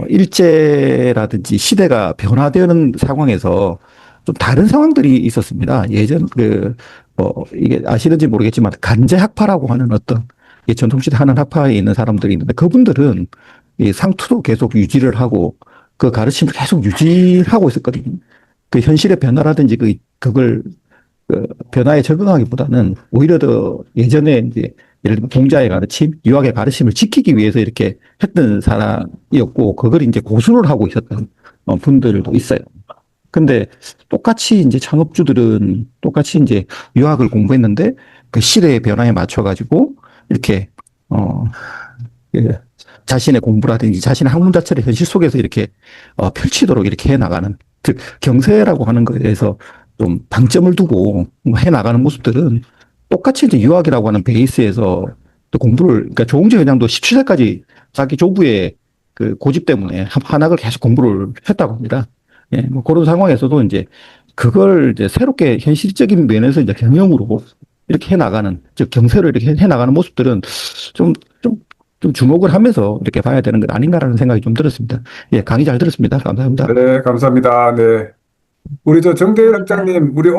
일제라든지 시대가 변화되는 상황에서 좀 다른 상황들이 있었습니다. 예전 이게 아시는지 모르겠지만 간제학파라고 하는 어떤 전통시대 하는 학파에 있는 사람들이 있는데 그분들은 이 상투도 계속 유지를 하고 그 가르침을 계속 유지하고 있었거든요. 그 현실의 변화라든지 그걸 변화에 적응하기보다는 오히려 더 예전에 이제 예를 들면 동자의 가르침, 유학의 가르침을 지키기 위해서 이렇게 했던 사람이었고 그걸 이제 고수를 하고 있었던 분들도 있어요. 근데 똑같이 이제 창업주들은 똑같이 이제 유학을 공부했는데 그 시대의 변화에 맞춰가지고 이렇게, 예, 자신의 공부라든지 자신의 학문 자체를 현실 속에서 이렇게 펼치도록 이렇게 해 나가는, 즉 경세라고 하는 것에 대해서 좀 방점을 두고 해 나가는 모습들은 똑같이 이제 유학이라고 하는 베이스에서 또 공부를, 그러니까 조홍재 회장도 17세까지 자기 조부의 그 고집 때문에 한학을 계속 공부를 했다고 합니다. 예, 뭐 그런 상황에서도 이제 그걸 이제 새롭게 현실적인 면에서 이제 경영으로 이렇게 해 나가는, 즉 경세를 이렇게 해 나가는 모습들은 좀, 좀, 좀 주목을 하면서 이렇게 봐야 되는 것 아닌가라는 생각이 좀 들었습니다. 예, 강의 잘 들었습니다. 감사합니다. 네, 감사합니다. 네. 우리 정대일 학장님, 우리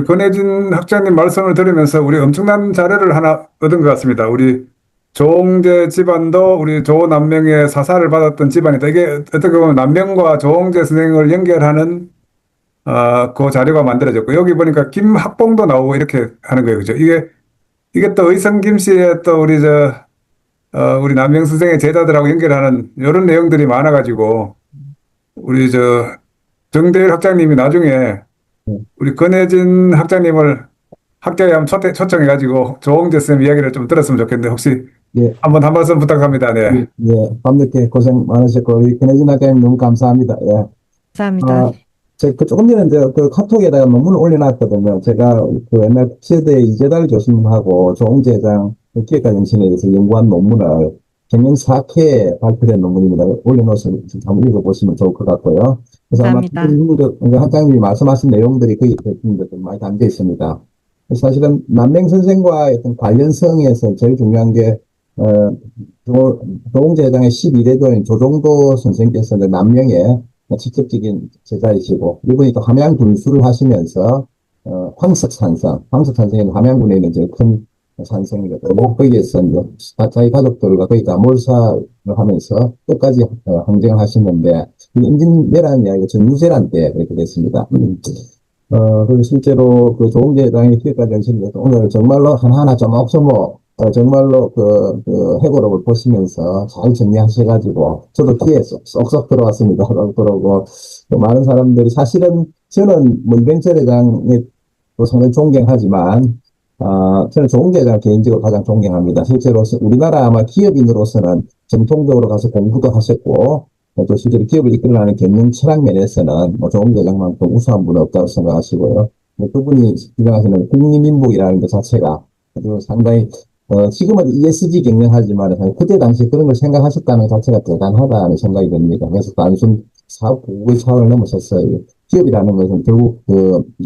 권혜진 학장님 말씀을 들으면서 우리 엄청난 자료를 하나 얻은 것 같습니다. 우리 조홍재 집안도 우리 조남명의 사사를 받았던 집안이다. 이게 어떻게 보면 남명과 조홍재 선생을 연결하는 그 자료가 만들어졌고, 여기 보니까 김학봉도 나오고 이렇게 하는 거예요. 그죠? 이게 또 의성 김 씨의 또 우리 남명 선생의 제자들하고 연결하는 이런 내용들이 많아가지고, 우리 정대일 학장님이 나중에 우리 권혜진 학장님을 학교에 한번 초청해가지고 조홍재 쌤 이야기를 좀 들었으면 좋겠는데, 혹시 예, 한 말씀 부탁합니다. 네. 예, 밤늦게 고생 많으셨고, 우리 권혜진 학장님 너무 감사합니다. 예. 감사합니다. 제가 조금 전에 이제 그 카톡에다가 논문을 올려놨거든요. 제가 그 옛날 국제대 이재달 교수님하고 조홍재 회장 기획과 정신에 대해서 연구한 논문을 경영 4회에 발표된 논문입니다. 올려놓으서 한번 읽어보시면 좋을 것 같고요. 그래서 아마 학장님이 말씀하신 내용들이 거의 많이 담겨 있습니다. 사실은 남명 선생과의 어떤 관련성에서 제일 중요한 게, 조홍재 회장의 12대조인 조종도 선생께서 남명의 직접적인 제자이시고, 이분이 또 함양 군수를 하시면서, 황석산성에는 함양군에 있는 제일 큰 산성이거든요. 거기에서 이제 자기 가족들과 거의 다 몰사를 하면서 끝까지 항쟁을 하시는데, 임진왜란 이야기가 전유재란 때 그렇게 됐습니다. 그리고 실제로 그 조홍재 회장의 기획과 정신에서 오늘 정말로 하나하나 조목조목 정말로 그 해고록을 보시면서 잘 정리하셔가지고 저도 귀에 쏙쏙 들어왔습니다. 그러고 또 많은 사람들이 사실은 저는 뭐 이병철 회장이 또 상당히 존경하지만 저는 조홍재 회장 개인적으로 가장 존경합니다. 실제로 우리나라 아마 기업인으로서는 전통적으로 가서 공부도 하셨고 또 실제로 기업을 이끌어가는 경영 철학 면에서는 뭐 조홍재 회장만큼 우수한 분은 없다고 생각하시고요. 그분이 주장하시는 국민민복이라는 것 자체가 상당히 지금은 ESG 경영하지만 그때 당시 그런 걸 생각하셨다는 것 자체가 대단하다는 생각이 듭니다. 그래서 단순 국의 차원을 넘어섰어요. 기업이라는 것은 결국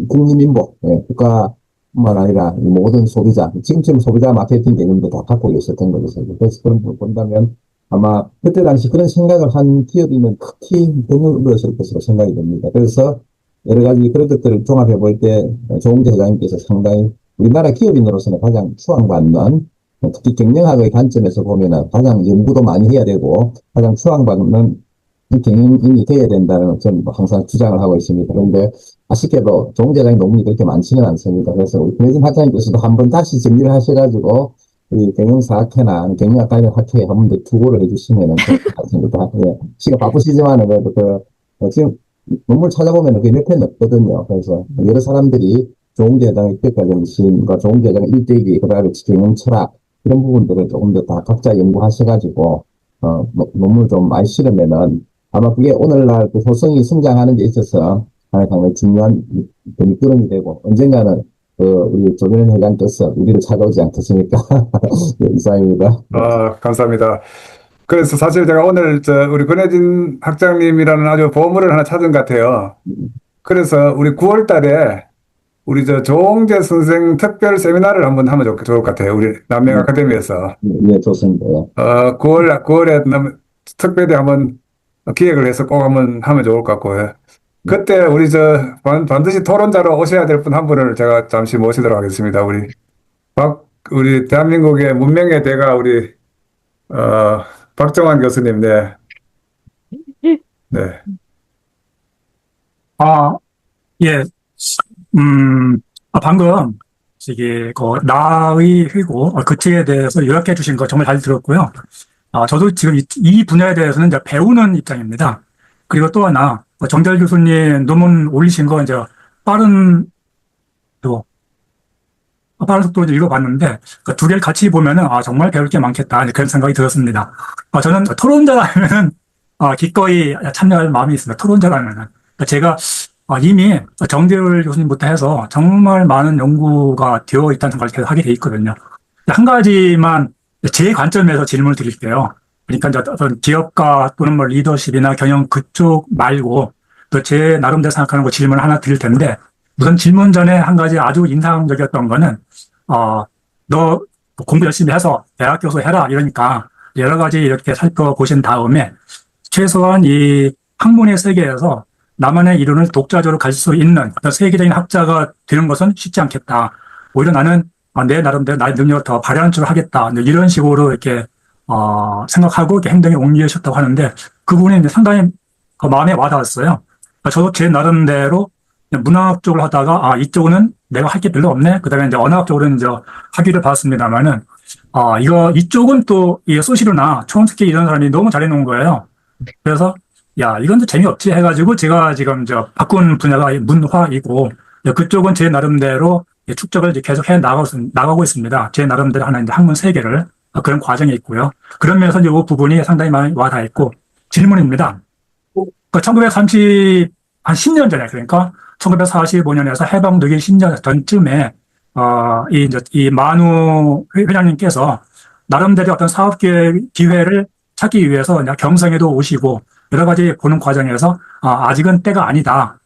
국민민복, 국가뿐만 아니라 모든 소비자, 지금처럼 소비자 마케팅 개념도 다 갖고 있었던 거죠. 그래서 그런 부분을 본다면 아마 그때 당시 그런 생각을 한 기업인은 특히 드물었을 것으로 생각이 됩니다. 그래서 여러 가지 그런 것들을 종합해 볼 때 조홍재 회장님께서 상당히 우리나라 기업인으로서는 가장 추앙받는, 특히 경영학의 관점에서 보면은 가장 연구도 많이 해야 되고 가장 추앙받는 경영인이 되어야 된다는 저는 항상 주장을 하고 있습니다. 그런데 아쉽게도 조홍재 회장의 논문이 그렇게 많지는 않습니다. 그래서 우리 권혜진 학장님께서도 한번 다시 정리를 하셔가지고 이 경영사학회나 경영학 관련 학회에 한 번 더 투고를 해주시면은 좋겠습니다. 예. 시간 바쁘시지만은 그래도 지금 논문 찾아보면 그게 몇 편 없거든요. 그래서 여러 사람들이 조홍재 회장의 기획과 정신과 조홍재 회장의 일대기, 그다음에 경영 철학 이런 부분들을 조금 더 다 각자 연구하셔가지고 논문을 좀 많이 실으면은 아마 그게 오늘날 그 소성이 성장하는 데 있어서 상당히 중요한 밑거름이 되고 언젠가는 우리 조변현 회장께서 우리를 찾아오지 않겠습니까? 네, 이상입니다. 감사합니다. 그래서 사실 제가 오늘 우리 권혜진 학장님이라는 아주 보물을 하나 찾은 것 같아요. 그래서 우리 9월 달에 우리 조홍재 선생 특별 세미나를 한번 하면 좋을 것 같아요. 우리 남명 아카데미에서. 네, 좋습니다. 9월에 특별히 한번 기획을 해서 꼭 한번 하면 좋을 것 같고요. 그때 우리 반드시 토론자로 오셔야 될 분 한 분을 제가 잠시 모시도록 하겠습니다. 우리 대한민국의 문명의 대가 우리 박정환 교수님. 네. 네. 예. 방금 이게 나의 회고 그 책에 대해서 요약해 주신 거 정말 잘 들었고요. 저도 지금 이 분야에 대해서는 이제 배우는 입장입니다. 그리고 또 하나, 정달 교수님 논문 올리신 거 이제 빠른 속도로 읽어봤는데, 그 두 개를 같이 보면은, 정말 배울 게 많겠다. 그런 생각이 들었습니다. 저는 토론자라면은, 기꺼이 참여할 마음이 있습니다. 토론자라면은. 제가 이미 정재율 교수님부터 해서 정말 많은 연구가 되어 있다는 생각을 계속 하게 돼 있거든요. 한 가지만 제 관점에서 질문을 드릴게요. 그러니까 이제 어떤 기업가 또는 뭐 리더십이나 경영 그쪽 말고 또 제 나름대로 생각하는 거 질문을 하나 드릴 텐데, 우선 질문 전에 한 가지 아주 인상적이었던 거는, 너 공부 열심히 해서 대학 교수 해라 이러니까 여러 가지 이렇게 살펴보신 다음에 최소한 이 학문의 세계에서 나만의 이론을 독자적으로 갈 수 있는 어떤 세계적인 학자가 되는 것은 쉽지 않겠다. 오히려 나는 내 나름대로 나의 능력을 더 발휘하는 쪽으로 하겠다. 이런 식으로 이렇게 생각하고 이렇게 행동에 옮기셨다고 하는데 그 부분이 이제 상당히 마음에 와닿았어요. 저도 제 나름대로 문학 쪽을 하다가 이쪽은 내가 할 게 별로 없네. 그다음에 이제 언어학 쪽으로는 이제 학위를 받았습니다만은 이쪽은 또 이 소시르나 초원스키 이런 사람이 너무 잘해놓은 거예요. 그래서 이건 또 재미없지 해가지고 제가 지금 바꾼 분야가 문화이고 그쪽은 제 나름대로 축적을 이제 계속 해 나가고 있습니다. 제 나름대로 하는 이제 학문 세계를 그런 과정이 있고요. 그런 면에서 이 부분이 상당히 많이 와닿았고 질문입니다. 1930 한 10년 전에 그러니까 1945년에서 해방되기 10년 전쯤에 이 만우 회장님께서 나름대로 어떤 사업 기회를 찾기 위해서 그냥 경성에도 오시고 여러 가지 보는 과정에서 아직은 때가 아니다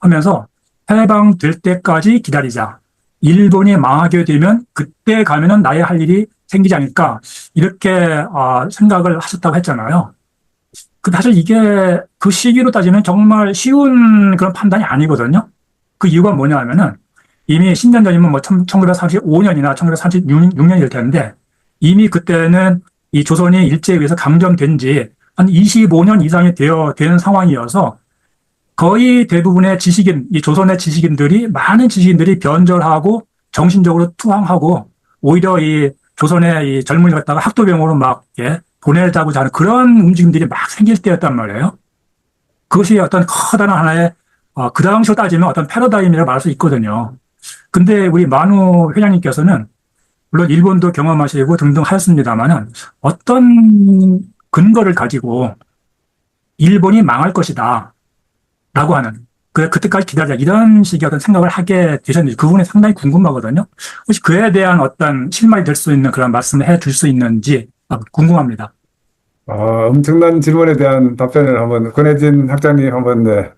하면서 해방될 때까지 기다리자. 일본이 망하게 되면 그때 가면은 나의 할 일이 생기지 않을까 이렇게 생각을 하셨다고 했잖아요. 근데 사실 이게 그 시기로 따지면 정말 쉬운 그런 판단이 아니거든요. 그 이유가 뭐냐 하면은 이미 10년 전이면 뭐 1945년이나 1936년일 텐데 이미 그때는 이 조선이 일제에 의해서 강점된 지 한 25년 이상이 되는 상황이어서 거의 대부분의 이 조선의 많은 지식인들이 변절하고 정신적으로 투항하고 오히려 이 조선의 이 젊은이를 갖다가 학도병으로 막 보내자고자 하는 그런 움직임들이 막 생길 때였단 말이에요. 그것이 어떤 커다란 하나의 그 당시로 따지면 어떤 패러다임이라고 말할 수 있거든요. 근데 우리 만우 회장님께서는 물론 일본도 경험하시고 등등 하셨습니다만은 어떤 근거를 가지고 일본이 망할 것이다 라고 하는 그때까지 기다리자 이런 식의 어떤 생각을 하게 되셨는지 그 부분이 상당히 궁금하거든요. 혹시 그에 대한 어떤 실마리 될 수 있는 그런 말씀을 해줄 수 있는지 궁금합니다. 엄청난 질문에 대한 답변을 한번 권혜진 학장님 한번 네.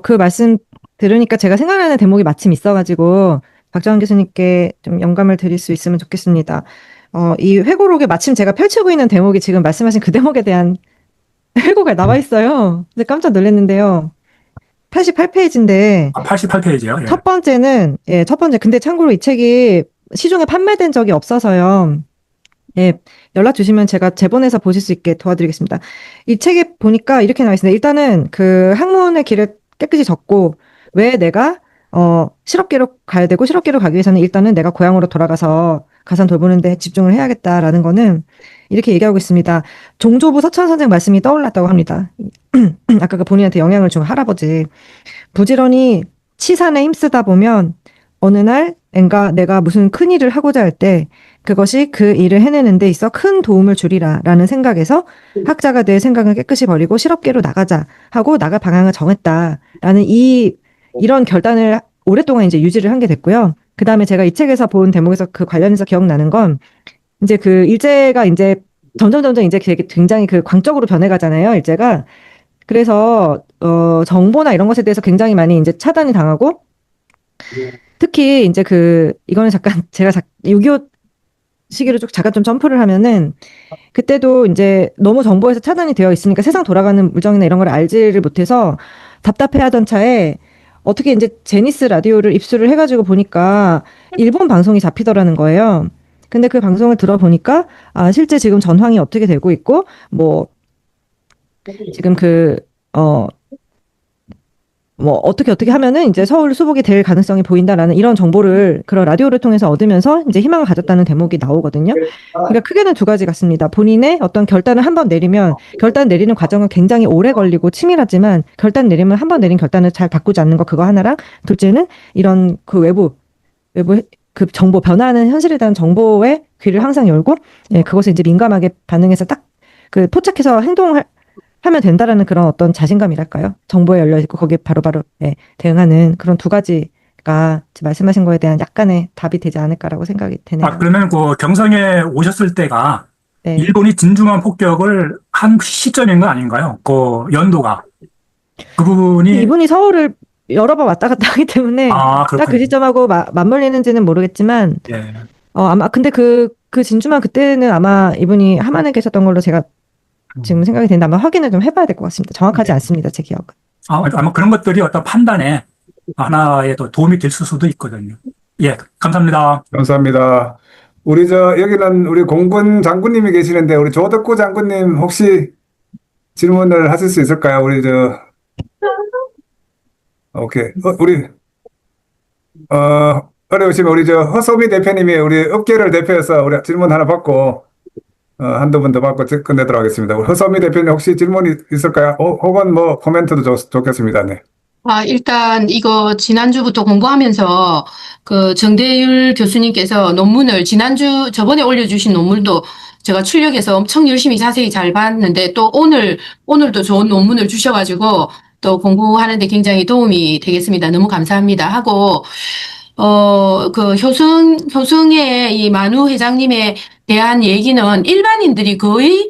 그 말씀 들으니까 제가 생각나는 대목이 마침 있어가지고 박정환 교수님께 좀 영감을 드릴 수 있으면 좋겠습니다. 이 회고록에 마침 제가 펼치고 있는 대목이 지금 말씀하신 그 대목에 대한 회고가 나와 있어요. 근데 깜짝 놀랐는데요. 88페이지인데 88페이지요. 예. 첫 번째. 근데 참고로 이 책이 시중에 판매된 적이 없어서요. 예, 연락 주시면 제가 재본해서 보실 수 있게 도와드리겠습니다. 이 책에 보니까 이렇게 나와 있습니다. 일단은 그 학문의 길을 깨끗이 적고 왜 내가 실업계로 가야 되고 실업계로 가기 위해서는 일단은 내가 고향으로 돌아가서 가산 돌보는 데 집중을 해야겠다라는 거는 이렇게 얘기하고 있습니다. 종조부 서천 선생 말씀이 떠올랐다고 합니다. 아까 그 본인한테 영향을 준 할아버지. 부지런히 치산에 힘쓰다 보면 어느 날 내가 무슨 큰 일을 하고자 할 때 그것이 그 일을 해내는 데 있어 큰 도움을 주리라 라는 생각에서 학자가 내 생각을 깨끗이 버리고 실업계로 나가자 하고 나갈 방향을 정했다라는 이런 결단을 오랫동안 이제 유지를 한 게 됐고요. 그 다음에 제가 이 책에서 본 대목에서 그 관련해서 기억나는 건 이제 그 일제가 이제 점점 이제 굉장히 그 광적으로 변해가잖아요. 일제가. 그래서 정보나 이런 것에 대해서 굉장히 많이 이제 차단이 당하고 특히 이제 이거는 잠깐 제가 6.25 시기로 잠깐 좀 점프를 하면은 그때도 이제 너무 정보에서 차단이 되어 있으니까 세상 돌아가는 물정이나 이런 걸 알지를 못해서 답답해하던 차에 어떻게 이제 제니스 라디오를 입수를 해가지고 보니까 일본 방송이 잡히더라는 거예요. 근데 그 방송을 들어보니까 실제 지금 전황이 어떻게 되고 있고 뭐 지금 뭐 어떻게 하면은 이제 서울 수복이 될 가능성이 보인다라는 이런 정보를 그런 라디오를 통해서 얻으면서 이제 희망을 가졌다는 대목이 나오거든요. 그러니까 크게는 두 가지 같습니다. 본인의 어떤 결단을 한 번 내리면 결단 내리는 과정은 굉장히 오래 걸리고 치밀하지만 결단 내리면 한 번 내린 결단을 잘 바꾸지 않는 거 그거 하나랑 둘째는 이런 그 외부 그 정보 변화하는 현실에 대한 정보에 귀를 항상 열고 예, 그것을 이제 민감하게 반응해서 딱 그 포착해서 하면 된다라는 그런 어떤 자신감이랄까요? 정보에 열려 있고 거기에 바로바로 예, 대응하는 그런 두 가지가 말씀하신 거에 대한 약간의 답이 되지 않을까라고 생각이 되네요. 아, 그러면 그 경성에 오셨을 때가 네. 일본이 진중한 폭격을 한 시점인 거 아닌가요? 그 연도가. 그 부분이 이분이 서울을 여러 번 왔다 갔다 하기 때문에 아, 딱 그 그렇군요. 시점하고 맞물리는지는 모르겠지만 예. 아마 근데 그 진주만 그때는 아마 이분이 하만에 계셨던 걸로 제가 지금 생각이 되는데 아마 확인을 좀 해봐야 될 것 같습니다. 정확하지 않습니다. 제 기억은. 아마 그런 것들이 어떤 판단에 하나의 또 도움이 될 수도 있거든요. 예, 감사합니다. 감사합니다. 우리 여기는 우리 공군 장군님이 계시는데, 우리 조덕구 장군님 혹시 질문을 하실 수 있을까요? 오케이. 어려우시면 우리 허소미 대표님이 우리 업계를 대표해서 우리 질문 하나 받고, 한두 분 더 받고 끝내도록 하겠습니다. 우리 허소미 대표님 혹시 질문이 있을까요? 혹은 뭐 코멘트도 좋겠습니다. 네. 일단 이거 지난주부터 공부하면서 그 정대율 교수님께서 논문을 저번에 올려주신 논문도 제가 출력해서 엄청 열심히 자세히 잘 봤는데 또 오늘도 좋은 논문을 주셔가지고 또 공부하는데 굉장히 도움이 되겠습니다. 너무 감사합니다. 하고, 그 효승의 이 만우 회장님에 대한 얘기는 일반인들이 거의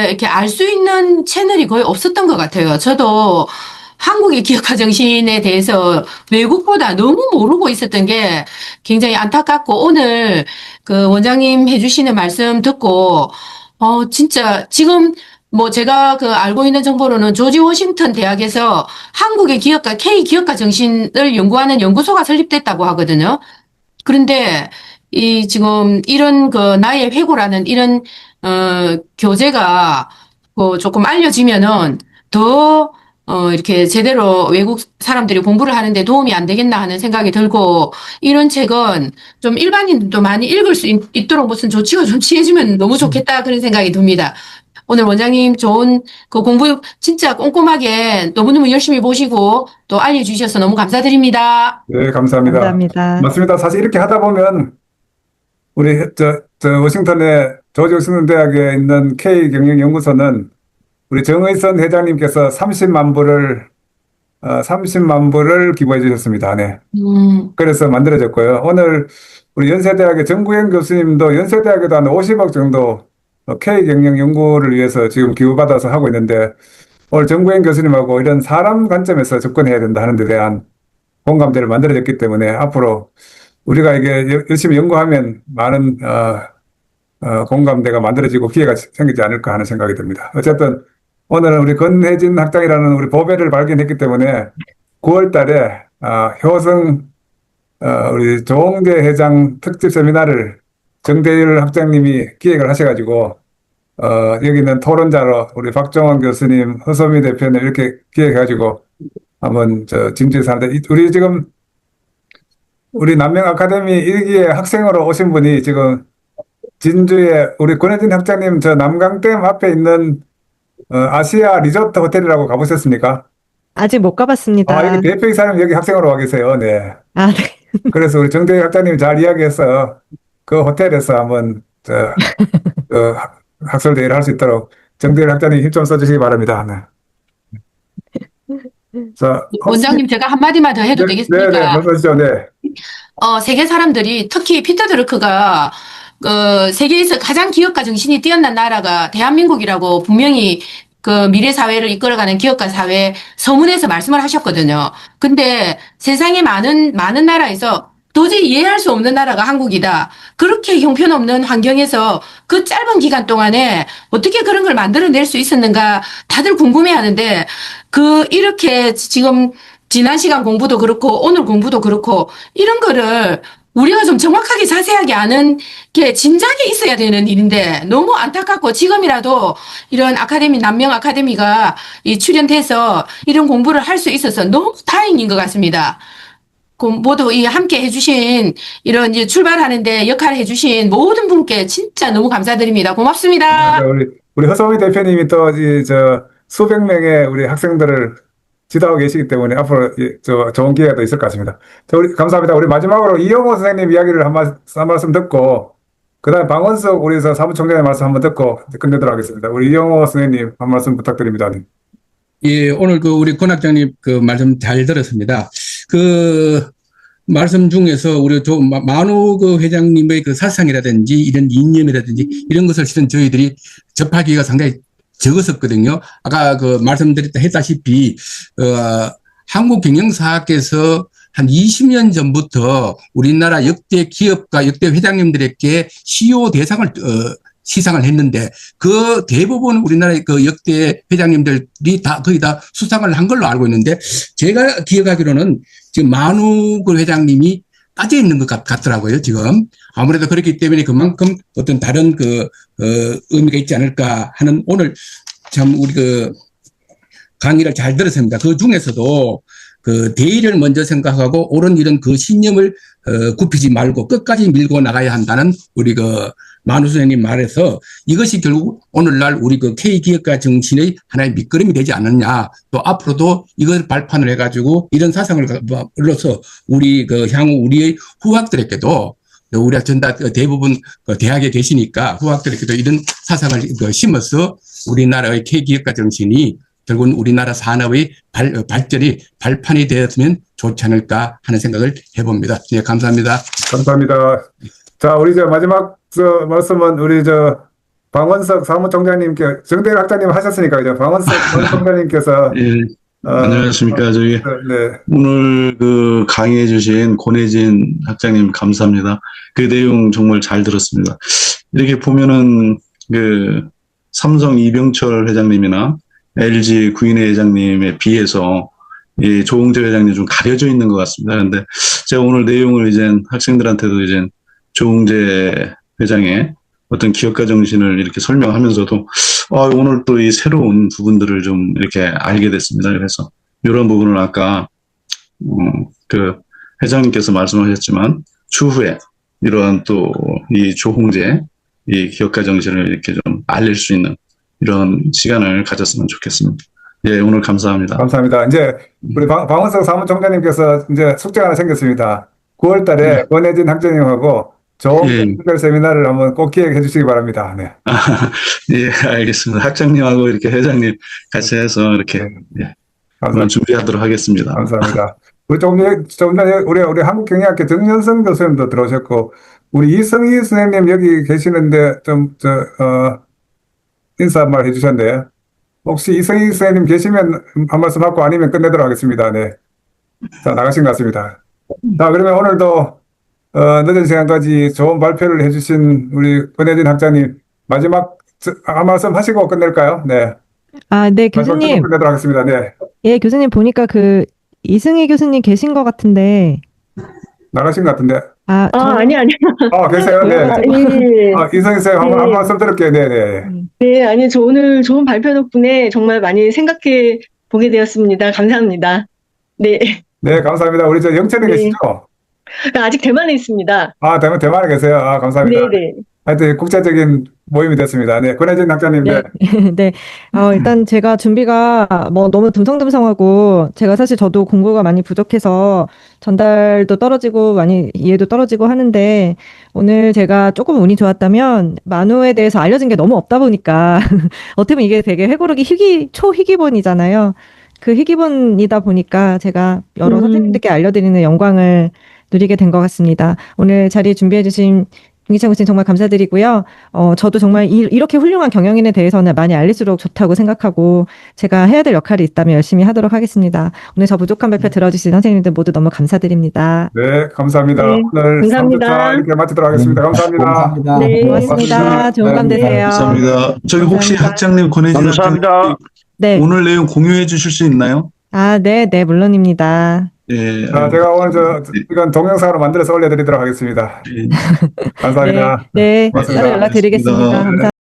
이렇게 알 수 있는 채널이 거의 없었던 것 같아요. 저도 한국의 기업가 정신에 대해서 외국보다 너무 모르고 있었던 게 굉장히 안타깝고 오늘 그 원장님 해주시는 말씀 듣고 진짜 지금 뭐 제가 그 알고 있는 정보로는 조지 워싱턴 대학에서 한국의 기업가 K 기업가 정신을 연구하는 연구소가 설립됐다고 하거든요. 그런데 이 지금 이런 그 나의 회고라는 이런 교재가 조금 알려지면은 더 이렇게 제대로 외국 사람들이 공부를 하는데 도움이 안 되겠나 하는 생각이 들고, 이런 책은 좀 일반인들도 많이 읽을 수 있도록 무슨 조치가 좀 취해지면 너무 좋겠다, 그런 생각이 듭니다. 오늘 원장님 좋은 그 공부 진짜 꼼꼼하게 너무너무 열심히 보시고 또 알려주셔서 너무 감사드립니다. 네, 감사합니다. 감사합니다. 맞습니다. 사실 이렇게 하다 보면 우리 워싱턴의 조지 워싱턴 대학에 있는 K 경영연구소는 우리 정의선 회장님께서 30만 불을 기부해 주셨습니다. 네. 그래서 만들어졌고요. 오늘 우리 연세대학의 정구영 교수님도 연세대학에도 한 50억 정도 K 경영 연구를 위해서 지금 기부받아서 하고 있는데, 오늘 정구영 교수님하고 이런 사람 관점에서 접근해야 된다 하는 데 대한 공감대를 만들어졌기 때문에 앞으로 우리가 이게 열심히 연구하면 많은 공감대가 만들어지고 기회가 생기지 않을까 하는 생각이 듭니다. 어쨌든 오늘은 우리 권혜진 학장이라는 우리 보배를 발견했기 때문에 9월 달에 효성 우리 조홍대 회장 특집 세미나를 정대율 학장님이 기획을 하셔가지고 여기는 토론자로 우리 박정원 교수님, 허소미 대표님 이렇게 기획해가지고 한번 진주에서 하는데, 우리 남명 아카데미 1기에 학생으로 오신 분이 지금 진주에 우리 권혜진 학장님 남강댐 앞에 있는 아시아 리조트 호텔이라고 가보셨습니까? 아직 못 가봤습니다. 여기 대표이사님 여기 학생으로 와 계세요. 네. 네. 그래서 우리 정대율 학장님 잘 이야기해서 그 호텔에서 한번 학술대회를 할 수 있도록 정대율 학장님 힘 좀 써주시기 바랍니다. 네. 자, 원장님 제가 한마디만 더 해도 되겠습니까? 네, 말씀하시죠. 네. 세계 사람들이 특히 피터 드러크가 세계에서 가장 기업가 정신이 뛰어난 나라가 대한민국이라고 분명히 그 미래 사회를 이끌어가는 기업가 사회 서문에서 말씀을 하셨거든요. 근데 세상의 많은 나라에서 도저히 이해할 수 없는 나라가 한국이다. 그렇게 형편없는 환경에서 그 짧은 기간 동안에 어떻게 그런 걸 만들어낼 수 있었는가 다들 궁금해하는데, 이렇게 지금 지난 시간 공부도 그렇고 오늘 공부도 그렇고 이런 거를 우리가 좀 정확하게 자세하게 아는 게 진작에 있어야 되는 일인데 너무 안타깝고 지금이라도 이런 아카데미, 남명 아카데미가 이 출연돼서 이런 공부를 할 수 있어서 너무 다행인 것 같습니다. 그 모두 이 함께 해주신 이런 이제 출발하는데 역할을 해주신 모든 분께 진짜 너무 감사드립니다. 고맙습니다. 우리 허소미 대표님이 또 수백 명의 우리 학생들을 지도하고 계시기 때문에 앞으로 좋은 기회가 있을 것 같습니다. 우리 감사합니다. 우리 마지막으로 이영호 선생님 이야기를 한 말씀 듣고 그다음 방원석 우리 사무총장의 말씀 한번 듣고 끝내도록 하겠습니다. 우리 이영호 선생님 한 말씀 부탁드립니다. 예, 오늘 우리 권학장님 말씀 잘 들었습니다. 말씀 중에서 우리 만우 회장님의 사상이라든지 이런 이념이라든지 이런 것을 실은 저희들이 접하기가 상당히 적었었거든요. 아까 했다시피, 한국 경영사학에서 한 20년 전부터 우리나라 역대 기업가, 역대 회장님들에게 CEO 대상을, 시상을 했는데, 그 대부분 우리나라의 역대 회장님들이 거의 다 수상을 한 걸로 알고 있는데, 제가 기억하기로는 지금 만우 회장님이 빠져 있는 것 같더라고요, 지금. 아무래도 그렇기 때문에 그만큼 어떤 다른 의미가 있지 않을까 하는 오늘 참 우리 강의를 잘 들었습니다. 그 중에서도 대의를 먼저 생각하고 옳은 이런 신념을 굽히지 말고 끝까지 밀고 나가야 한다는 우리 만우 선생님 말에서 이것이 결국 오늘날 우리 K기업가 정신의 하나의 밑거름이 되지 않느냐. 또 앞으로도 이걸 발판을 해가지고 이런 사상을 으로서 우리 향후 우리의 후학들에게도 우리가 전다 대부분 대학에 계시니까 후학들에게도 이런 사상을 심어서 우리나라의 K기업가 정신이 결국은 우리나라 산업의 발전이 발판이 되었으면 좋지 않을까 하는 생각을 해봅니다. 네, 감사합니다. 감사합니다. 자, 우리 마지막 말씀은 우리 방원석 사무총장님께 정대일 학장님 하셨으니까 이제 방원석 사무총장님께서 예, 안녕하십니까. 네. 오늘 강의해 주신 권혜진 학장님 감사합니다. 그 내용 정말 잘 들었습니다. 이렇게 보면은 삼성 이병철 회장님이나 LG 구인회 회장님에 비해서 이 조홍재 회장님 좀 가려져 있는 것 같습니다. 그런데 제가 오늘 내용을 이제 학생들한테도 이제 조홍재 회장의 어떤 기업가 정신을 이렇게 설명하면서도 오늘 또 이 새로운 부분들을 좀 이렇게 알게 됐습니다. 그래서 이런 부분을 아까 회장님께서 말씀하셨지만 추후에 이러한 또 이 조홍재 이 기업가 정신을 이렇게 좀 알릴 수 있는 이런 시간을 가졌으면 좋겠습니다. 예, 오늘 감사합니다. 감사합니다. 이제 우리 방원석 사무총장님께서 이제 숙제가 하나 생겼습니다. 9월 달에 권혜진 학장님하고 좋은 특별 세미나를 한번 꼭 기획해 주시기 바랍니다. 네. 예, 알겠습니다. 학장님하고 이렇게 회장님 같이 해서 이렇게 오늘 준비하도록 하겠습니다. 감사합니다. 우리 조금 전에 우리 한국경영학교 정연성 교수님도 들어오셨고 우리 이성희 선생님 여기 계시는데 인사 한 말 해주셨는데 혹시 이성희 선생님 계시면 한 말씀 하고 아니면 끝내도록 하겠습니다. 네. 자, 나가신 것 같습니다. 자, 그러면 오늘도 늦은 시간까지 좋은 발표를 해주신 우리 권혜진 학장님 마지막 한 말씀 하시고 끝낼까요? 네. 네, 교수님. 끝내도록 하겠습니다. 네. 예, 교수님 보니까 이승희 교수님 계신 것 같은데. 나가신 것 같은데. 아니. 계세요? 네. 예. 이성희 쌤 한 말씀 들을게요. 네네. 네, 아니, 저 오늘 좋은 발표 덕분에 정말 많이 생각해 보게 되었습니다. 감사합니다. 네. 네, 감사합니다. 우리 영천에 계시죠? 아직 대만에 있습니다. 대만에 계세요. 감사합니다. 네네. 하여튼 국제적인 모임이 됐습니다. 네, 권혜진 학장님. 네. 네. 일단 제가 준비가 너무 듬성듬성하고 제가 사실 저도 공부가 많이 부족해서 전달도 떨어지고 많이 이해도 떨어지고 하는데 오늘 제가 조금 운이 좋았다면 만우에 대해서 알려진 게 너무 없다 보니까 어떻게 보면 이게 되게 회고록이 초희기본이잖아요. 그 희기본이다 보니까 제가 여러 선생님들께 알려드리는 영광을 누리게 된 것 같습니다. 오늘 자리 준비해주신 김기찬 교수님 정말 감사드리고요. 저도 정말 이렇게 훌륭한 경영인에 대해서는 많이 알릴수록 좋다고 생각하고 제가 해야 될 역할이 있다면 열심히 하도록 하겠습니다. 오늘 저 부족한 발표 들어주신 선생님들 모두 너무 감사드립니다. 네, 감사합니다. 네, 오늘 감사합니다. 이렇게 마치도록 하겠습니다. 감사합니다. 감사합니다. 네, 고맙습니다. 좋은 밤 되세요. 감사합니다. 저기 혹시 감사합니다. 학장님 권혜진 학장님 네. 오늘 내용 공유해 주실 수 있나요? 네, 물론입니다. 예, 제가 오늘 이건 동영상으로 만들어서 올려드리도록 하겠습니다. 예. 감사합니다. 네, 고맙습니다. 따로 연락드리겠습니다. 고맙습니다. 감사합니다.